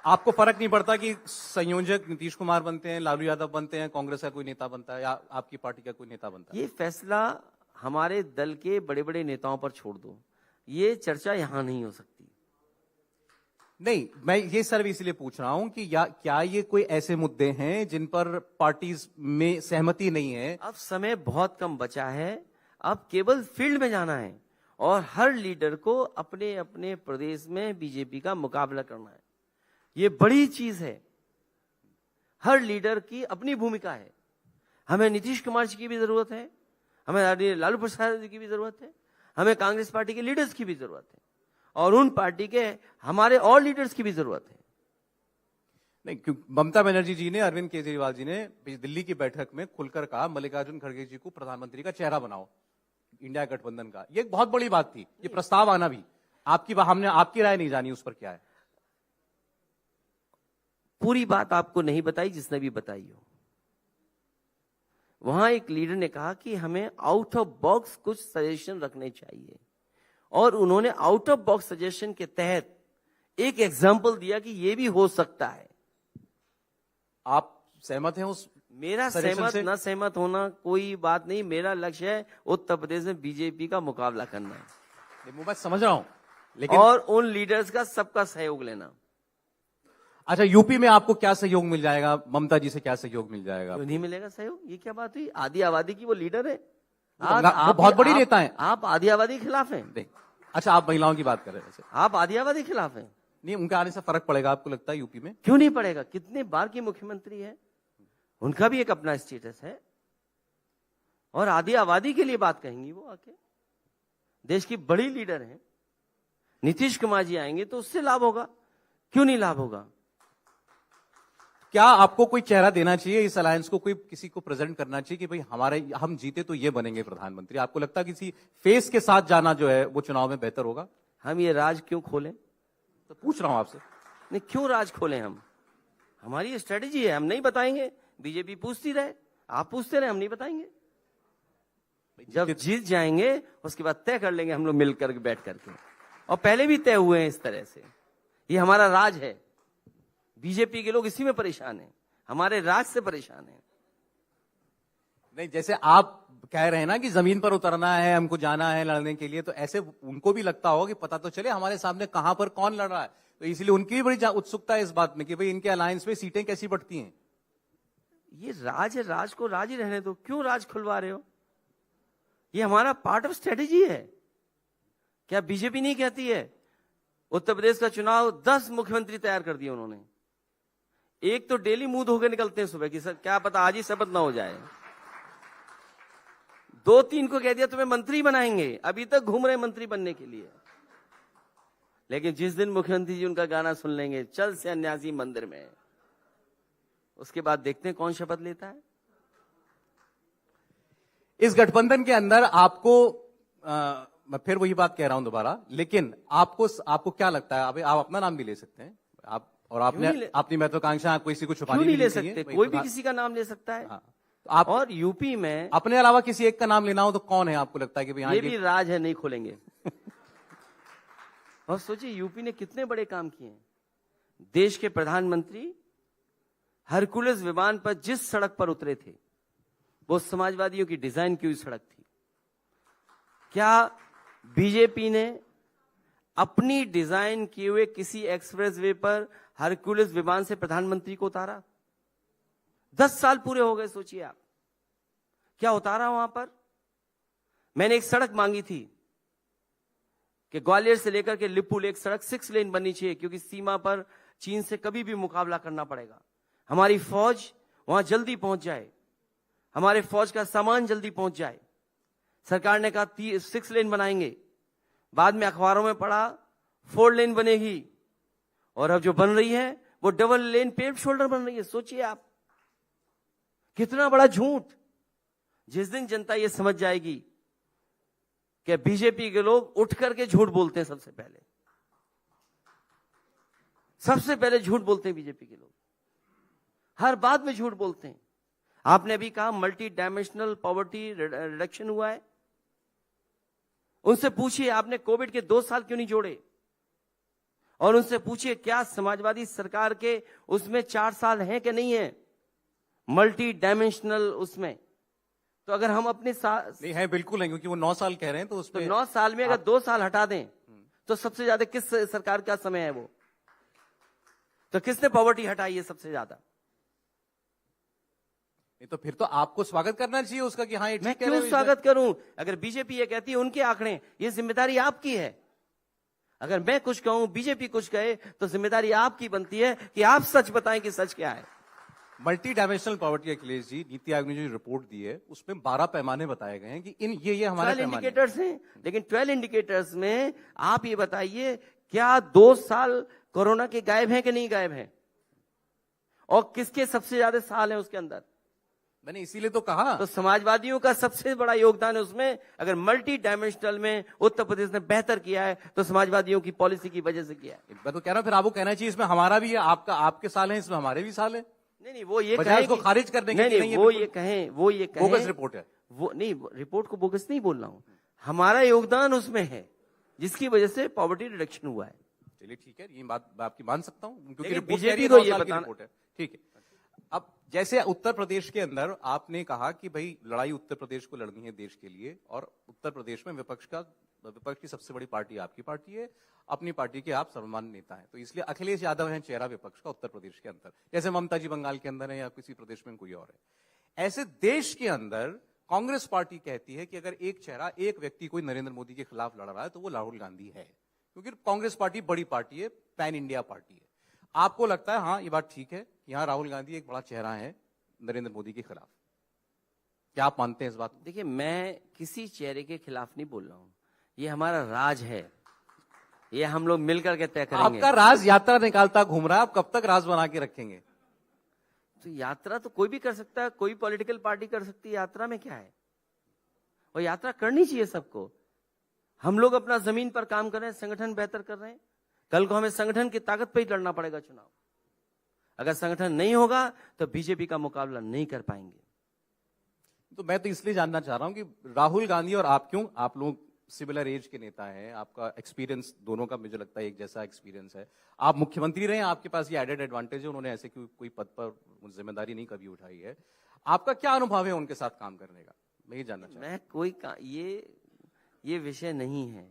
आपको फर्क नहीं पड़ता कि संयोजक नीतीश कुमार बनते हैं, लालू यादव बनते हैं, कांग्रेस का कोई नेता बनता है, या आपकी पार्टी का कोई नेता बनता है?
ये फैसला हमारे दल के बड़े बड़े नेताओं पर छोड़ दो, ये चर्चा यहां नहीं हो सकती।
नहीं, मैं ये सर इसलिए पूछ रहा हूं कि क्या ये कोई ऐसे मुद्दे हैं जिन पर पार्टीज में सहमति नहीं है?
अब समय बहुत कम बचा है, अब केवल फील्ड में जाना है, और हर लीडर को अपने अपने प्रदेश में बीजेपी का मुकाबला करना है। ये बड़ी चीज है। हर लीडर की अपनी भूमिका है। हमें नीतीश कुमार जी की भी जरूरत है, हमें लालू प्रसाद जी की भी जरूरत है, हमें कांग्रेस पार्टी के लीडर्स की भी जरूरत है, और उन पार्टी के हमारे और लीडर्स की भी जरूरत है।
नहीं, क्योंकि ममता बनर्जी जी ने, अरविंद केजरीवाल जी ने दिल्ली की बैठक में खुलकर कहा मल्लिकार्जुन खड़गे जी को प्रधानमंत्री का चेहरा बनाओ इंडिया गठबंधन का। ये एक बहुत बड़ी बात थी, ये प्रस्ताव आना भी। आपकी राय नहीं जानी उस पर क्या है?
पूरी बात आपको नहीं बताई, जिसने भी बताई हो। वहां एक लीडर ने कहा कि हमें आउट ऑफ बॉक्स कुछ सजेशन रखने चाहिए, और उन्होंने आउट ऑफ बॉक्स सजेशन के तहत एक एग्जाम्पल दिया कि यह भी हो सकता है।
आप सहमत हैं उस
मेरा सहमत ना सहमत होना कोई बात नहीं, मेरा लक्ष्य है उत्तर प्रदेश में बीजेपी का मुकाबला करना है।
मैं समझ रहा हूं, लेकिन
और उन लीडर्स का सबका सहयोग लेना।
अच्छा, यूपी में आपको क्या सहयोग मिल जाएगा? ममता जी से क्या सहयोग मिल जाएगा?
क्यों नहीं मिलेगा सहयोग? ये क्या बात हुई? आधी आबादी की वो लीडर है।
वो बहुत बड़ी नेता है।
आप आधी आबादी के खिलाफ हैं?
अच्छा, आप महिलाओं की बात कर रहे हैं।
आप आधी आबादी के खिलाफ हैं?
नहीं, उनके आने से फर्क पड़ेगा आपको लगता है यूपी में?
क्यों नहीं पड़ेगा? कितने बार की मुख्यमंत्री है, उनका भी एक अपना स्टेटस है। और आधी आबादी के लिए बात कहेंगी वो आके, देश की बड़ी लीडर है। नीतीश कुमार जी आएंगे तो उससे लाभ होगा, क्यों नहीं लाभ होगा?
क्या आपको कोई चेहरा देना चाहिए इस अलायंस को, कोई किसी को प्रेजेंट करना चाहिए कि भाई हम जीते तो ये बनेंगे प्रधानमंत्री? आपको लगता है किसी फेस के साथ जाना जो है वो चुनाव में बेहतर होगा?
हम ये राज क्यों खोलें?
तो पूछ रहा हूं आपसे।
नहीं, क्यों राज खोलें हम? हमारी स्ट्रेटेजी है, हम नहीं बताएंगे। बीजेपी पूछती रहे, आप पूछते रहे, हम नहीं बताएंगे। जब जीत जाएंगे उसके बाद तय कर लेंगे हम लोग मिलकर बैठ करके, और पहले भी तय हुए हैं इस तरह से। ये हमारा राज है। बीजेपी के लोग इसी में परेशान हैं, हमारे राज से परेशान हैं।
नहीं, जैसे आप कह रहे हैं ना कि जमीन पर उतरना है, हमको जाना है लड़ने के लिए, तो ऐसे उनको भी लगता होगा कि पता तो चले हमारे सामने कहां पर कौन लड़ रहा है। तो इसलिए उनकी भी बड़ी उत्सुकता है इस बात में कि भाई इनके अलायंस में सीटें कैसी बढ़ती हैं।
ये राज है, राज को राज ही रहने दो। क्यों राज खुलवा रहे हो? ये हमारा पार्ट ऑफ स्ट्रेटेजी है। क्या बीजेपी नहीं कहती है? उत्तर प्रदेश का चुनाव 10 मुख्यमंत्री तैयार कर दिए उन्होंने। एक तो डेली मुंह धो के निकलते हैं सुबह की, सर क्या पता आज ही शपथ ना हो जाए। 2-3 को कह दिया तुम्हें मंत्री बनाएंगे, अभी तक घूम रहे मंत्री बनने के लिए। लेकिन जिस दिन मुख्यमंत्री जी उनका गाना सुन लेंगे, चल सन्यासी मंदिर में, उसके बाद देखते हैं कौन शपथ लेता है।
इस गठबंधन के अंदर आपको मैं फिर वही बात कह रहा हूं दोबारा, लेकिन आपको क्या लगता है? अभी आप अपना नाम भी ले सकते हैं, आप और आपने अपनी महत्वाकांक्षा किसी को छुपानी
नहीं ले सकते। कोई भी किसी का नाम ले सकता है।
हाँ, तो आप
और यूपी में
अपने अलावा किसी एक का नाम लेना हो तो कौन है आपको लगता है कि
ये भी राज है, नहीं खोलेंगे। और सोचिए यूपी ने कितने बड़े काम किए हैं। देश के प्रधानमंत्री हरकुलिस विमान पर जिस सड़क पर उतरे थे वो समाजवादियों की डिजाइन की हुई सड़क थी। क्या बीजेपी ने अपनी डिजाइन किए हुए किसी एक्सप्रेसवे पर हरकुलिस विमान से प्रधानमंत्री को उतारा? 10 साल पूरे हो गए, सोचिए आप क्या उतारा वहां पर। मैंने एक सड़क मांगी थी कि ग्वालियर से लेकर के लिपुल एक सड़क 6 लेन बननी चाहिए, क्योंकि सीमा पर चीन से कभी भी मुकाबला करना पड़ेगा। हमारी फौज वहां जल्दी पहुंच जाए, हमारे फौज का सामान जल्दी पहुंच जाए। सरकार ने कहा 6 लेन बनाएंगे, बाद में अखबारों में पढ़ा 4 लेन बनेगी, और अब जो बन रही है वो डबल लेन पेव्ड शोल्डर बन रही है। सोचिए आप कितना बड़ा झूठ। जिस दिन जनता ये समझ जाएगी कि बीजेपी के लोग उठ करके झूठ बोलते हैं, सबसे पहले झूठ बोलते हैं बीजेपी के लोग, हर बात में झूठ बोलते हैं। आपने अभी कहा मल्टी डायमेंशनल पॉवर्टी रिडक्शन हुआ है, उनसे पूछिए आपने कोविड के 2 साल क्यों नहीं जोड़े, और उनसे पूछिए क्या समाजवादी सरकार के उसमें 4 साल हैं कि नहीं है मल्टी डायमेंशनल उसमें। तो अगर हम अपने
नहीं है, बिल्कुल है, क्योंकि वो 9 साल कह रहे हैं, तो उसमें
9 साल में अगर 2 साल हटा दें तो सबसे ज्यादा किस सरकार का समय है वो? तो किसने पॉवर्टी हटाई है सबसे ज्यादा?
तो फिर तो आपको स्वागत करना चाहिए उसका कि हाँ ये
मैं क्यों स्वागत करूं? अगर बीजेपी ये कहती है उनके आंकड़े, ये जिम्मेदारी आपकी है। अगर मैं कुछ कहूं, बीजेपी कुछ कहे, तो जिम्मेदारी आपकी बनती है कि आप सच बताएं कि सच क्या है।
Multi dimensional poverty, Akhilesh ji, NITI Aayog ने जो रिपोर्ट दी है उसमें 12 पैमाने बताए गए हैं कि ये हमारे
12 इंडिकेटर्स हैं। लेकिन 12 इंडिकेटर्स में आप ये बताइए क्या 2 साल कोरोना के गायब हैं कि नहीं गायब हैं, और किसके सबसे ज्यादा साल है उसके अंदर?
मैंने इसीलिए तो कहा।
तो समाजवादियों का सबसे बड़ा योगदान है उसमें। अगर मल्टी डायमेंशनल में उत्तर प्रदेश ने बेहतर किया है तो समाजवादियों की पॉलिसी की वजह से किया है।
मैं तो कह रहा हूं फिर आपको कहना चाहिए इसमें हमारा भी है, आपका आपके साल है, इसमें हमारे भी साल है।
नहीं, वो ये
बजाय
कहें
उसको
कि-
खारिज करने के,
नहीं, वो ये कहें
बोगस रिपोर्ट है।
वो नहीं, रिपोर्ट को बोगस नहीं बोल रहा हूं, हमारा योगदान उसमें है जिसकी वजह से पॉवर्टी रिडक्शन हुआ है।
चलिए ठीक है, ये बात मैं आपकी मान सकता हूं क्योंकि
लेकिन
रिपोर्ट
बीजेपी
कह रही है
को
9
ये
साल की
बताना-
रिपोर्ट है। ठीक है, अब जैसे उत्तर प्रदेश के अंदर आपने कहा कि भाई लड़ाई उत्तर प्रदेश को लड़नी है देश के लिए, और उत्तर प्रदेश में विपक्ष की सबसे बड़ी पार्टी आपकी पार्टी है, अपनी पार्टी के आप सर्वमान्य नेता हैं, तो इसलिए अखिलेश यादव हैं चेहरा विपक्ष का उत्तर प्रदेश के अंदर, जैसे ममता जी बंगाल के अंदर है या किसी प्रदेश में कोई और है। ऐसे देश के अंदर कांग्रेस पार्टी कहती है कि अगर एक चेहरा, एक व्यक्ति कोई नरेंद्र मोदी के खिलाफ लड़ रहा है तो वो राहुल गांधी है, क्योंकि कांग्रेस पार्टी बड़ी पार्टी है, पैन इंडिया पार्टी है। आपको लगता है हाँ ये बात ठीक है कि हाँ राहुल गांधी एक बड़ा चेहरा है नरेंद्र मोदी के खिलाफ? क्या आप मानते हैं इस बात को?
देखिए, मैं किसी चेहरे के खिलाफ नहीं बोल रहा हूं, ये हमारा राज है, ये हम लोग मिलकर के तय करेंगे।
आपका राज यात्रा निकालता घूम रहा है, आप कब तक राज बना के रखेंगे?
तो यात्रा तो कोई भी कर सकता है, कोई पॉलिटिकल पार्टी कर सकती है, यात्रा में क्या है? और यात्रा करनी चाहिए सबको। हम लोग अपना जमीन पर काम कर रहे हैं, संगठन बेहतर कर रहे हैं, कल को हमें संगठन की ताकत पे ही लड़ना पड़ेगा चुनाव। अगर संगठन नहीं होगा तो बीजेपी का मुकाबला नहीं कर पाएंगे।
तो मैं तो इसलिए जानना चाह रहा हूं कि राहुल गांधी और आप, क्यों आप लोग सिमिलर एज के नेता हैं, आपका एक्सपीरियंस दोनों का मुझे लगता है एक जैसा एक्सपीरियंस है, आप मुख्यमंत्री रहे, आपके पास ये एडेड एडवांटेज है, उन्होंने ऐसे कोई पद पर जिम्मेदारी नहीं कभी उठाई है। आपका क्या अनुभव है उनके साथ काम करने का, मैं ये जानना चाहता हूं।
मैं कोई ये विषय नहीं है,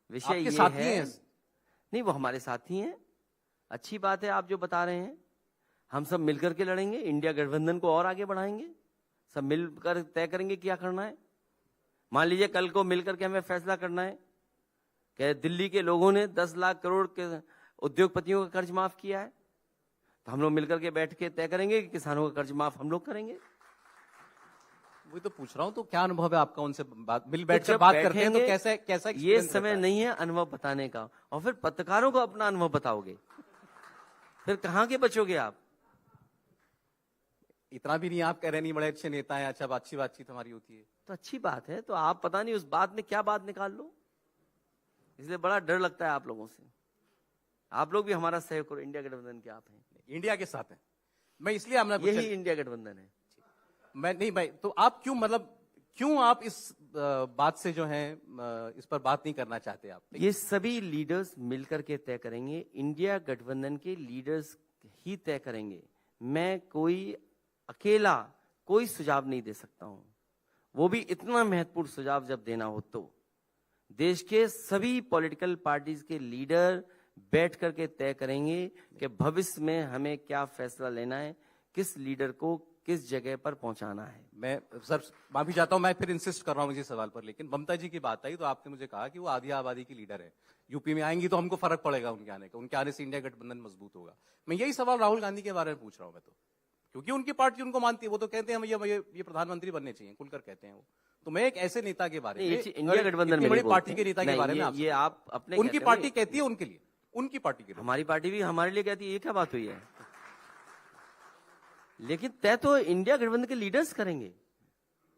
विषय
आपके
ये
साथी
है
हैं?
नहीं, वो हमारे साथी हैं। अच्छी बात है आप जो बता रहे हैं, हम सब मिलकर के लड़ेंगे, इंडिया गठबंधन को और आगे बढ़ाएंगे, सब मिलकर तय करेंगे क्या करना है। मान लीजिए कल को मिलकर के हमें फैसला करना है कि दिल्ली के लोगों ने 10 लाख करोड़ के उद्योगपतियों का कर्ज माफ किया है, तो हम लोग मिलकर के बैठ के तय करेंगे कि किसानों का कर्ज माफ हम लोग करेंगे।
वही तो पूछ रहा हूं, तो क्या अनुभव है आपका उनसे बैठकर
जब
बात करते हैं तो
बैठेंगे,
कैसा
ये
experience
समय
रहता है?
नहीं है अनुभव बताने का, और फिर पत्रकारों को अपना अनुभव बताओगे, फिर कहां के बचोगे आप?
इतना भी नहीं, आप कह रहे नहीं बड़े अच्छे नेता हैं, अच्छा अच्छी बातचीत हमारी होती है।
तो अच्छी बात है, तो आप पता नहीं उस बात में क्या बात निकाल लो, इसलिए बड़ा डर लगता है आप लोगों से। आप लोग भी हमारा सहयोग करो, इंडिया गठबंधन के आप हैं,
इंडिया के साथ है, मैं इसलिए आपने
यही इंडिया गठबंधन है।
मैं नहीं भाई, तो आप क्यों, मतलब क्यों आप इस बात से जो है इस पर बात नहीं करना चाहते आप?
ये सभी लीडर्स मिलकर के तय करेंगे, इंडिया गठबंधन के लीडर्स ही तय करेंगे। मैं कोई अकेला कोई सुझाव नहीं दे सकता हूं, वो भी इतना महत्वपूर्ण सुझाव जब देना हो तो देश के सभी पॉलिटिकल पार्टीज के लीडर बैठ करके तय करेंगे कि भविष्य में हमें क्या फैसला लेना है, किस लीडर को किस जगह पर पहुंचाना है।
मैं सर माफी चाहता हूं, मैं फिर इंसिस्ट कर रहा हूं इसी सवाल पर, लेकिन ममता जी की बात आई तो आपने मुझे कहा कि वो आधी आबादी की लीडर है, यूपी में आएंगी तो हमको फर्क पड़ेगा उनके आने का, उनके आने से इंडिया गठबंधन मजबूत होगा। मैं यही सवाल राहुल गांधी के बारे में पूछ रहा हूं, मैं तो क्योंकि उनकी पार्टी उनको मानती है, वो तो कहते हैं ये प्रधानमंत्री बनने चाहिए, खुलकर कहते हैं वो। तो मैं एक ऐसे नेता के बारे में,
इंडिया गठबंधन में
बड़ी
नहीं
पार्टी
बोलते।
के नेता के
नहीं,
बारे में
ये आप अपने
उनकी
कहते
पार्टी
हो,
कहती है उनके लिए, उनकी पार्टी के लिए।
हमारी पार्टी भी हमारे लिए कहती है, ये क्या बात हुई है? लेकिन तय तो इंडिया गठबंधन के लीडर्स करेंगे,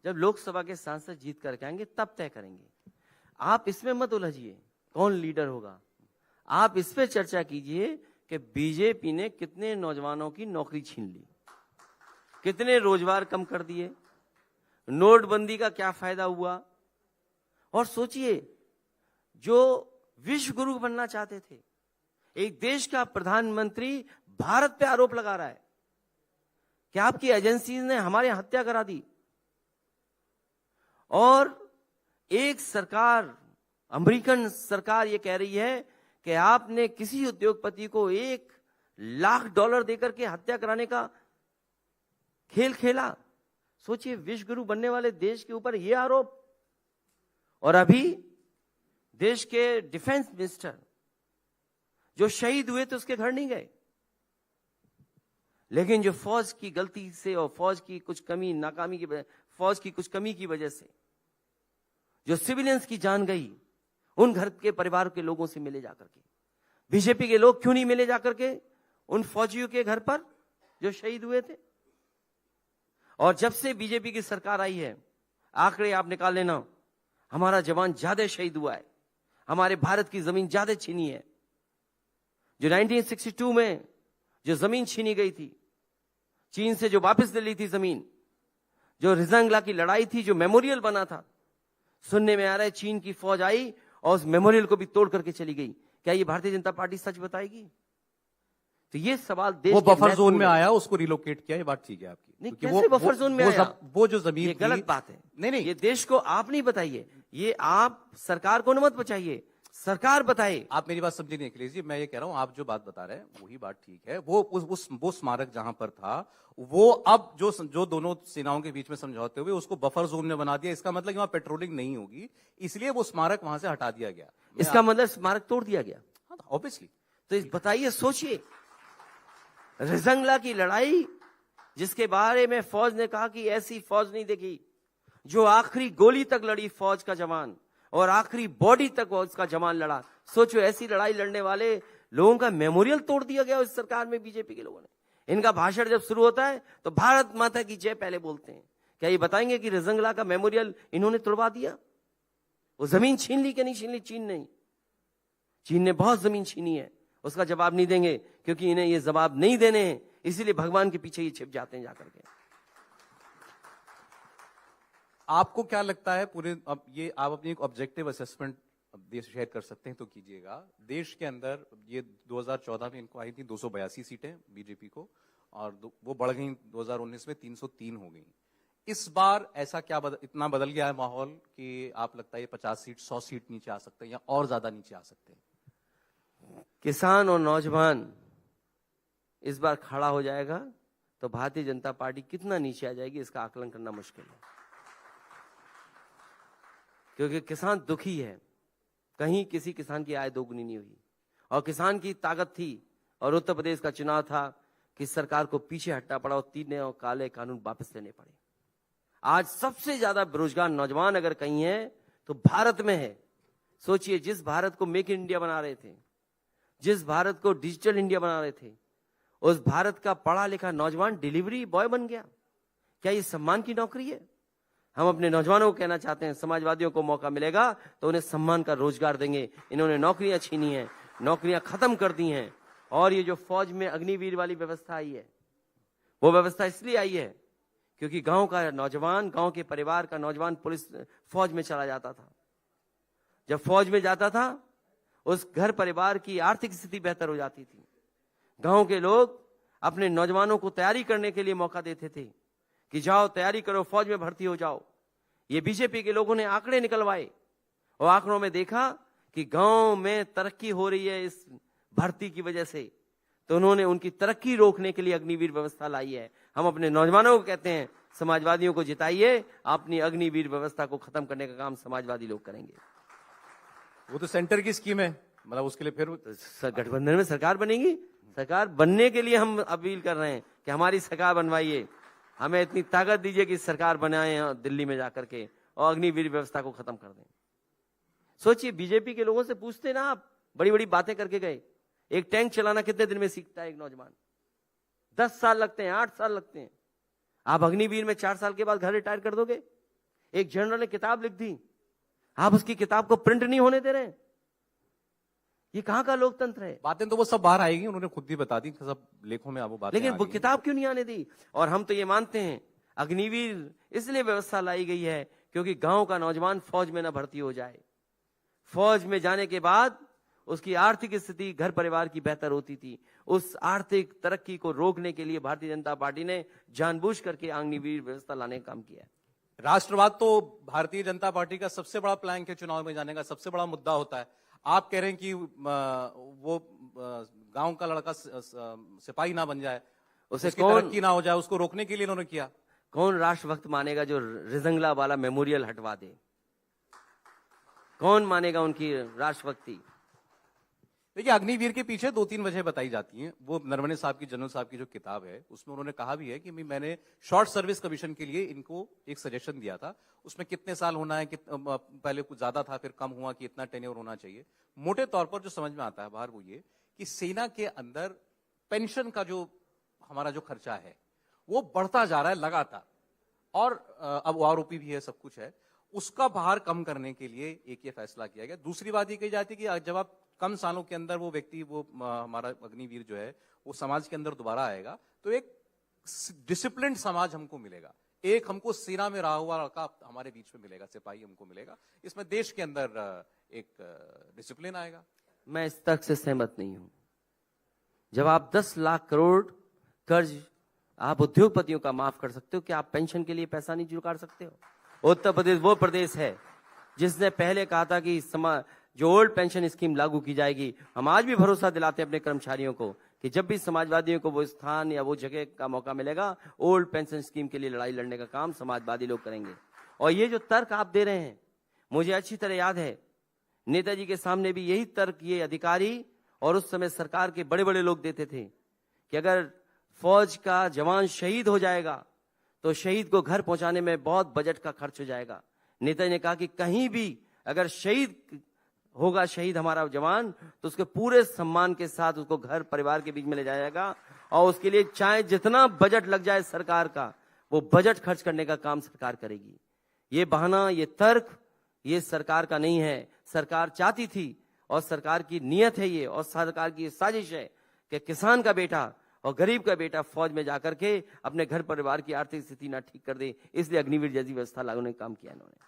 जब लोकसभा के सांसद जीत करके आएंगे तब तय करेंगे। आप इसमें मत उलझिए कौन लीडर होगा, आप इस पे चर्चा कीजिए कि बीजेपी ने कितने नौजवानों की नौकरी छीन ली, कितने रोजगार कम कर दिए, नोटबंदी का क्या फायदा हुआ। और सोचिए, जो विश्व गुरु बनना चाहते थे, एक देश का प्रधानमंत्री भारत पे आरोप लगा रहा है कि आपकी एजेंसी ने हमारी हत्या करा दी, और एक सरकार, अमेरिकन सरकार ये कह रही है कि आपने किसी उद्योगपति को $1 लाख देकर के हत्या कराने का खेल खेला। सोचिए, विश्व गुरु बनने वाले देश के ऊपर यह आरोप। और अभी देश के डिफेंस मिनिस्टर जो शहीद हुए थे उसके घर नहीं गए, लेकिन जो फौज की गलती से और फौज की कुछ कमी नाकामी की फौज की कुछ कमी की वजह से जो सिविलियंस की जान गई, उन घर के परिवार के लोगों से मिले जाकर के। बीजेपी के लोग क्यों नहीं मिले जाकर के उन फौजियों के घर पर जो शहीद हुए थे? और जब से बीजेपी की सरकार आई है, आंकड़े आप निकाल लेना, हमारा जवान ज्यादा शहीद हुआ है, हमारे भारत की जमीन ज्यादा छीनी है। जो 1962 में जो जमीन छीनी गई थी, चीन से जो वापस ले ली थी जमीन, जो रिजंगला की लड़ाई थी, जो मेमोरियल बना था, सुनने में आ रहा है चीन की फौज आई और उस मेमोरियल को भी तोड़ करके चली गई। क्या ये भारतीय जनता पार्टी सच बताएगी? तो ये सवाल देश
वो
के
बफर जोन
महत्वपूर्ण
में
है।
आया, उसको रिलोकेट किया, ये बात ठीक है आपकी।
नहीं,
क्योंकि
कैसे बफर जोन में आया?
वो जो जमीन
ये
थी-
गलत बात है।
नहीं,
ये देश को आप नहीं बताइए, ये आप सरकार को मत बचाइए, सरकार बताए।
आप मेरी बात समझे नहीं अखिलेश जी, मैं ये कह रहा हूं आप जो बात बता रहे हैं वही बात ठीक है। वो स्मारक जहां पर था, वो अब जो दोनों सेनाओं के बीच में समझौते हुए उसको बफर जोन में बना दिया। इसका मतलब कि वहां पेट्रोलिंग नहीं होगी, इसलिए वो स्मारक वहां से हटा दिया गया।
इसका मतलब स्मारक तोड़ दिया गया।
ऑब्वियसली।
तो बताइए, सोचिए, रिजंगला की लड़ाई जिसके बारे में फौज ने कहा कि ऐसी फौज नहीं देखी, जो आखिरी गोली तक लड़ी फौज का जवान और आखिरी बॉडी तक उसका जवान लड़ा। सोचो, ऐसी लड़ाई लड़ने वाले लोगों का मेमोरियल तोड़ दिया गया इस सरकार में, बीजेपी के लोगों ने। इनका भाषण जब शुरू होता है तो भारत माता की जय पहले बोलते हैं। क्या ये बताएंगे कि रिजंगला का मेमोरियल इन्होंने तोड़वा दिया? वो जमीन छीन ली कि नहीं छीन ली? चीन ने बहुत जमीन छीनी है, उसका जवाब नहीं देंगे, क्योंकि इन्हें ये जवाब नहीं देने हैं, इसीलिए भगवान के पीछे ये छिप जाते हैं जाकर के।
आपको क्या लगता है पूरे, अब ये आप अपनी एक ऑब्जेक्टिव असेसमेंट देश शेयर कर सकते हैं तो कीजिएगा। देश के अंदर ये 2014 में इनको आई थी 282 सीटें बीजेपी को, और वो बढ़ गई 2019 में 303 हो गई। इस बार ऐसा क्या इतना बदल गया है माहौल कि आप लगता है ये 50 सीट 100 सीट नीचे आ सकते हैं या और ज्यादा नीचे आ सकते हैं?
किसान और नौजवान इस बार खड़ा हो जाएगा तो भारतीय जनता पार्टी कितना नीचे आ जाएगी इसका आकलन करना मुश्किल है, क्योंकि किसान दुखी है। कहीं किसी किसान की आय दोगुनी नहीं हुई, और किसान की ताकत थी, और उत्तर प्रदेश का चुनाव था कि सरकार को पीछे हटना पड़ा और 3 और काले कानून वापस लेने पड़े। आज सबसे ज्यादा बेरोजगार नौजवान अगर कहीं है तो भारत में है। सोचिए, जिस भारत को मेक इन इंडिया बना रहे थे, जिस भारत को डिजिटल इंडिया बना रहे थे, उस भारत का पढ़ा लिखा नौजवान डिलीवरी बॉय बन गया। क्या ये सम्मान की नौकरी है? हम अपने नौजवानों को कहना चाहते हैं, समाजवादियों को मौका मिलेगा तो उन्हें सम्मान का रोजगार देंगे। इन्होंने नौकरियां छीनी हैं, नौकरियां खत्म कर दी हैं। और ये जो फौज में अग्निवीर वाली व्यवस्था आई है, वो व्यवस्था इसलिए आई है क्योंकि गांव का नौजवान, गांव के परिवार का नौजवान पुलिस फौज में चला जाता था। जब फौज में जाता था, उस घर परिवार की आर्थिक स्थिति बेहतर हो जाती थी। गांव के लोग अपने नौजवानों को तैयारी करने के लिए मौका देते थे कि जाओ तैयारी करो, फौज में भर्ती हो जाओ। ये बीजेपी के लोगों ने आंकड़े निकलवाए और आंकड़ों में देखा कि गांव में तरक्की हो रही है इस भर्ती की वजह से, तो उन्होंने उनकी तरक्की रोकने के लिए अग्निवीर व्यवस्था लाई है। हम अपने नौजवानों को कहते हैं, समाजवादियों को जिताइए, अपनी अग्निवीर व्यवस्था को खत्म करने का काम समाजवादी लोग करेंगे।
वो तो सेंटर की स्कीम है, मतलब उसके लिए फिर
गठबंधन में सरकार बनेगी। सरकार बनने के लिए हम अपील कर रहे हैं कि हमारी सरकार बनवाइए, हमें इतनी ताकत दीजिए कि सरकार बनाए दिल्ली में जाकर के और अग्निवीर व्यवस्था को खत्म कर दें। सोचिए, बीजेपी के लोगों से पूछते ना, आप बड़ी बड़ी बातें करके गए। एक टैंक चलाना कितने दिन में सीखता है एक नौजवान? 10 साल लगते हैं, 8 साल लगते हैं। आप अग्निवीर में 4 साल के बाद घर रिटायर कर दोगे। एक जनरल ने किताब लिख दी, आप उसकी किताब को प्रिंट नहीं होने दे रहे। ये कहां का लोकतंत्र है?
बातें तो वो सब बाहर आएगी, उन्होंने खुद भी बता दी, सब लेखों में वो बातें,
लेकिन वो किताब क्यों नहीं आने दी? और हम तो ये मानते हैं, अग्निवीर इसलिए व्यवस्था लाई गई है क्योंकि गांव का नौजवान फौज में ना भर्ती हो जाए। फौज में जाने के बाद उसकी आर्थिक स्थिति घर परिवार की बेहतर होती थी। उस आर्थिक तरक्की को रोकने के लिए भारतीय जनता पार्टी ने जानबूझ करके अग्निवीर व्यवस्था लाने का काम किया है।
राष्ट्रवाद तो भारतीय जनता पार्टी का सबसे बड़ा प्लैंक है, चुनाव में जाने का सबसे बड़ा मुद्दा होता है। आप कह रहे हैं कि वो गांव का लड़का सिपाही ना बन जाए,
उसे
उसकी
कौन
तरक्की ना हो जाए, उसको रोकने के लिए उन्होंने किया।
कौन राष्ट्रभक्त मानेगा जो रिजंगला वाला मेमोरियल हटवा दे? कौन मानेगा उनकी राष्ट्रभक्ति?
देखिए, अग्निवीर के पीछे 2-3 वजह बताई जाती हैं। वो नरवणे साहब की, जनरल साहब की जो किताब है, उसमें उन्होंने कहा भी है कि मैंने शॉर्ट सर्विस कमीशन के लिए इनको एक सजेशन दिया था। उसमें कितने साल होना है, पहले कुछ ज्यादा था, फिर कम हुआ कि इतना टेन्योर होना चाहिए। मोटे तौर पर जो समझ में आता है बाहर, वो ये कि सेना के अंदर पेंशन का जो हमारा जो खर्चा है वो बढ़ता जा रहा है लगातार। और अब आरोपी भी है, सब कुछ है, उसका भार कम करने के लिए एक ये फैसला किया गया। दूसरी बात ये कही जाती है कि जब आप कम सालों के अंदर वो व्यक्ति, वो हमारा अग्निवीर जो है, वो समाज के अंदर दोबारा आएगा, तो एक डिसिप्लिन समाज हमको मिलेगा, एक हमको सेना में रहा हुआ लड़का हमारे बीच में मिलेगा, सिपाही हमको मिलेगा, इसमें देश के अंदर एक डिसिप्लिन आएगा।
मैं इस तर्क से सहमत नहीं हूं। जब आप 10 लाख करोड़ कर्ज आप उद्योगपतियों का माफ कर सकते हो, क्या आप पेंशन के लिए पैसा नहीं जुगाड़ सकते हो? उत्तर प्रदेश वो प्रदेश है जिसने पहले कहा था कि जो ओल्ड पेंशन स्कीम लागू की जाएगी। हम आज भी भरोसा दिलाते हैं अपने कर्मचारियों को कि जब भी समाजवादियों को वो स्थान या वो जगह का मौका मिलेगा, ओल्ड पेंशन स्कीम के लिए लड़ाई लड़ने का काम समाजवादी लोग करेंगे। और ये जो तर्क आप दे रहे हैं, मुझे अच्छी तरह याद है, नेताजी के सामने भी यही तर्क ये अधिकारी और उस समय सरकार के बड़े बड़े लोग देते थे कि अगर फौज का जवान शहीद हो जाएगा तो शहीद को घर पहुंचाने में बहुत बजट का खर्च हो जाएगा। नेताजी ने कहा कि कहीं भी अगर शहीद होगा, शहीद हमारा जवान, तो उसके पूरे सम्मान के साथ उसको घर परिवार के बीच में ले जाया जाएगा और उसके लिए चाहे जितना बजट लग जाए सरकार का, वो बजट खर्च करने का काम सरकार करेगी। ये बहाना, ये तर्क, ये सरकार का नहीं है। सरकार चाहती थी और सरकार की नीयत है ये, और सरकार की साजिश है कि किसान का बेटा और गरीब का बेटा फौज में जाकर के अपने घर परिवार की आर्थिक स्थिति ना ठीक कर दे, इसलिए अग्निवीर जैसी व्यवस्था लागू ने काम किया इन्होंने।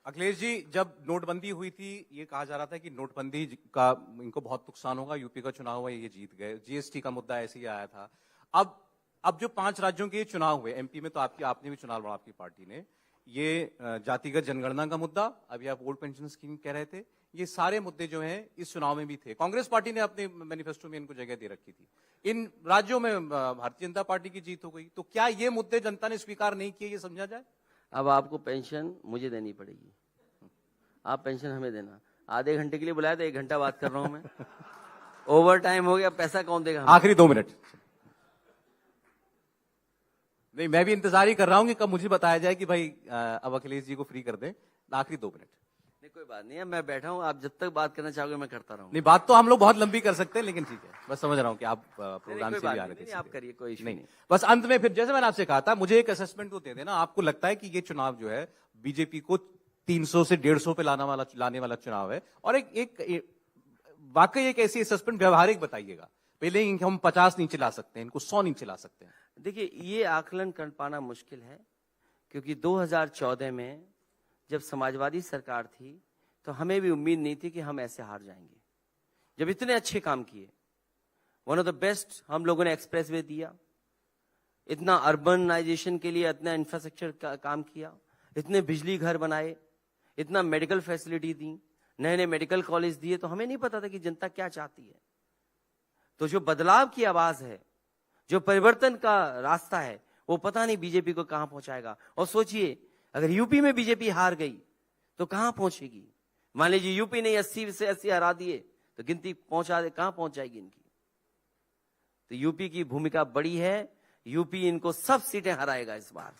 अखिलेश जी, जब नोटबंदी हुई थी, ये कहा जा रहा था कि नोटबंदी का इनको बहुत नुकसान होगा, यूपी का चुनाव हुआ, ये जीत गए, जीएसटी का मुद्दा ऐसे ही आया था। अब जो 5 राज्यों के चुनाव हुए, एमपी में तो आपने भी चुनाव लड़ा, आपकी पार्टी ने, ये जातिगत जनगणना का मुद्दा, अभी आप ओल्ड पेंशन स्कीम कह रहे थे, ये सारे मुद्दे जो हैं इस चुनाव में भी थे। कांग्रेस पार्टी ने अपने मैनिफेस्टो में इनको जगह दे रखी थी। इन राज्यों में भारतीय जनता पार्टी की जीत हो गई, तो क्या ये मुद्दे जनता ने स्वीकार नहीं किए, ये समझा जाए?
अब आपको पेंशन मुझे देनी पड़ेगी, आप पेंशन हमें देना। आधे घंटे के लिए बुलाया था, 1 घंटा बात कर रहा हूं मैं। ओवर टाइम हो गया, पैसा कौन देगा?
आखिरी 2 मिनट। नहीं, मैं भी इंतजार ही कर रहा हूं कि कब मुझे बताया जाए कि भाई अब अखिलेश जी को फ्री कर दें। आखिरी 2 मिनट।
नहीं, कोई बात नहीं है, मैं बैठा हूं, आप जब तक बात करना चाहोगे मैं करता रहूंगा।
नहीं, बात तो हम लोग बहुत लंबी कर सकते हैं, लेकिन ठीक है, बस समझ रहा हूं कि आप प्रोग्राम से भी आ रहे थे।
आप करिए, कोई इशू नहीं।
बस अंत में फिर, जैसे मैंने आपसे कहा था, मुझे एक असेसमेंट तो दे देना, आपको लगता है कि ये चुनाव जो है बीजेपी को 300 से 150 पे लाने वाला चुनाव है? और एक वाकई एक ऐसी असेसमेंट व्यवहारिक बताइएगा, पहले ही हम 50 नहीं चला सकते, इनको 100 नहीं चला सकते हैं।
देखिए, ये आकलन कर पाना मुश्किल है, क्योंकि 2014 में जब समाजवादी सरकार थी तो हमें भी उम्मीद नहीं थी कि हम ऐसे हार जाएंगे। जब इतने अच्छे काम किए, वन ऑफ द बेस्ट हम लोगों ने एक्सप्रेसवे दिया, इतना अर्बनाइजेशन के लिए इतना इंफ्रास्ट्रक्चर का काम किया, इतने बिजली घर बनाए, इतना मेडिकल फैसिलिटी दी, नए नए मेडिकल कॉलेज दिए, तो हमें नहीं पता था कि जनता क्या चाहती है। तो जो बदलाव की आवाज है, जो परिवर्तन का रास्ता है, वो पता नहीं बीजेपी को कहां पहुंचाएगा। और सोचिए, अगर यूपी में बीजेपी हार गई तो कहां पहुंचेगी? मान लीजिए यूपी ने 80 से 80 हरा दिए, तो गिनती कहां पहुंच जाएगी इनकी? तो यूपी की भूमिका बड़ी है। यूपी इनको सब सीटें हराएगा, इस बार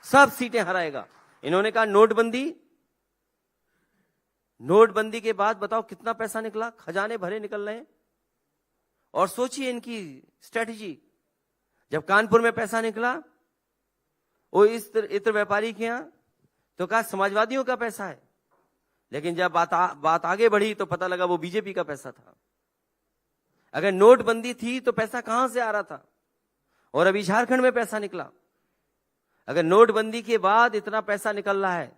सब सीटें हराएगा। इन्होंने कहा नोटबंदी के बाद बताओ कितना पैसा निकला, खजाने भरे निकल रहे हैं। और सोचिए इनकी स्ट्रेटजी, जब कानपुर में पैसा निकला वो इत्र व्यापारी के यहां, तो कहा समाजवादियों का पैसा है, लेकिन जब बात आगे बढ़ी तो पता लगा वो बीजेपी का पैसा था। अगर नोटबंदी थी तो पैसा कहां से आ रहा था? और अभी झारखंड में पैसा निकला। अगर नोटबंदी के बाद इतना पैसा निकल रहा है,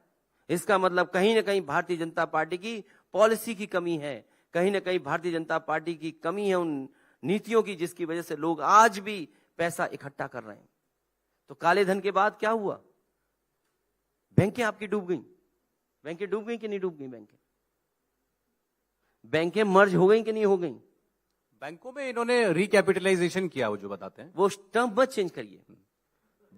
इसका मतलब कहीं ना कहीं भारतीय जनता पार्टी की पॉलिसी की कमी है, कहीं ना कहीं भारतीय जनता पार्टी की कमी है उन नीतियों की, जिसकी वजह से लोग आज भी पैसा इकट्ठा कर रहे हैं। तो काले धन के बाद क्या हुआ? बैंकें आपकी डूब गई। बैंकें डूब गई कि नहीं डूब गई? बैंकें मर्ज हो गई कि नहीं हो गई?
बैंकों में इन्होंने रिकैपिटलाइजेशन किया, वो जो बताते हैं,
वो टर्म मत चेंज करिए।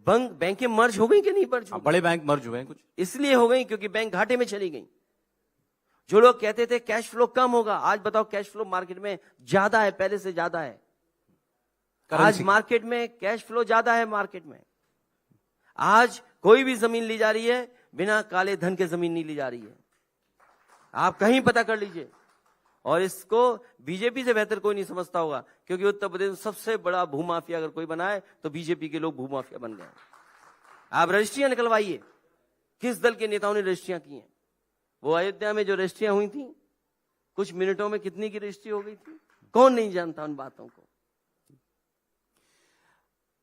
बैंकें मर्ज हो गई कि नहीं मर्ज हो गई?
बड़े बैंक मर्ज हुए हैं कुछ,
इसलिए हो गई क्योंकि बैंक घाटे में चली गई। जो लोग कहते थे कैश फ्लो कम होगा, आज बताओ कैश फ्लो मार्केट में ज्यादा है, पहले से ज्यादा है। आज मार्केट में कैश फ्लो ज्यादा है। मार्केट में आज कोई भी जमीन ली जा रही है, बिना काले धन के जमीन नहीं ली जा रही है। आप कहीं पता कर लीजिए। और इसको बीजेपी से बेहतर कोई नहीं समझता होगा, क्योंकि उत्तर प्रदेश में सबसे बड़ा भूमाफिया अगर कोई बना है तो बीजेपी के लोग भूमाफिया बन गए। आप रजिस्ट्रियां निकलवाइए, किस दल के नेताओं ने रजिस्ट्रियां की हैं? वो अयोध्या में जो रजिस्ट्रियां हुई थी, कुछ मिनटों में कितनी की रजिस्ट्री हो गई थी? कौन नहीं जानता उन बातों को।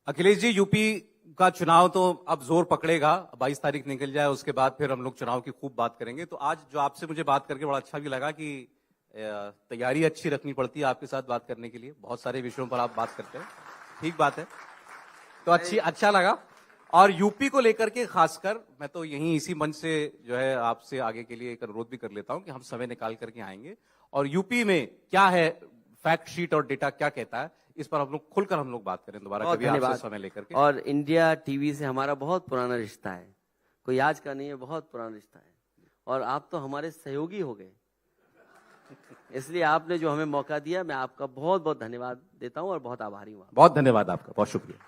अखिलेश जी, यूपी का चुनाव तो अब जोर पकड़ेगा, 22 तारीख निकल जाए, उसके बाद फिर हम लोग चुनाव की खूब बात करेंगे। तो आज जो आपसे मुझे बात करके बड़ा अच्छा भी लगा कि तैयारी अच्छी रखनी पड़ती है आपके साथ बात करने के लिए, बहुत सारे विषयों पर आप बात करते हैं, ठीक बात है। तो अच्छा लगा। और यूपी को लेकर के खासकर मैं तो यहीं इसी मंच से जो है आपसे आगे के लिए एक अनुरोध भी कर लेता हूं कि हम समय निकाल करके आएंगे और यूपी में क्या है, फैक्ट शीट और डेटा क्या कहता है, इस पर हम लोग खुलकर हम लोग बात करें दोबारा कभी आपसे समय लेकर के।
और इंडिया टीवी से हमारा बहुत पुराना रिश्ता है, कोई आज का नहीं है, बहुत पुराना रिश्ता है। और आप तो हमारे सहयोगी हो गए, इसलिए आपने जो हमें मौका दिया, मैं आपका बहुत बहुत धन्यवाद देता हूं और बहुत आभारी हूं।
बहुत धन्यवाद आपका, बहुत शुक्रिया।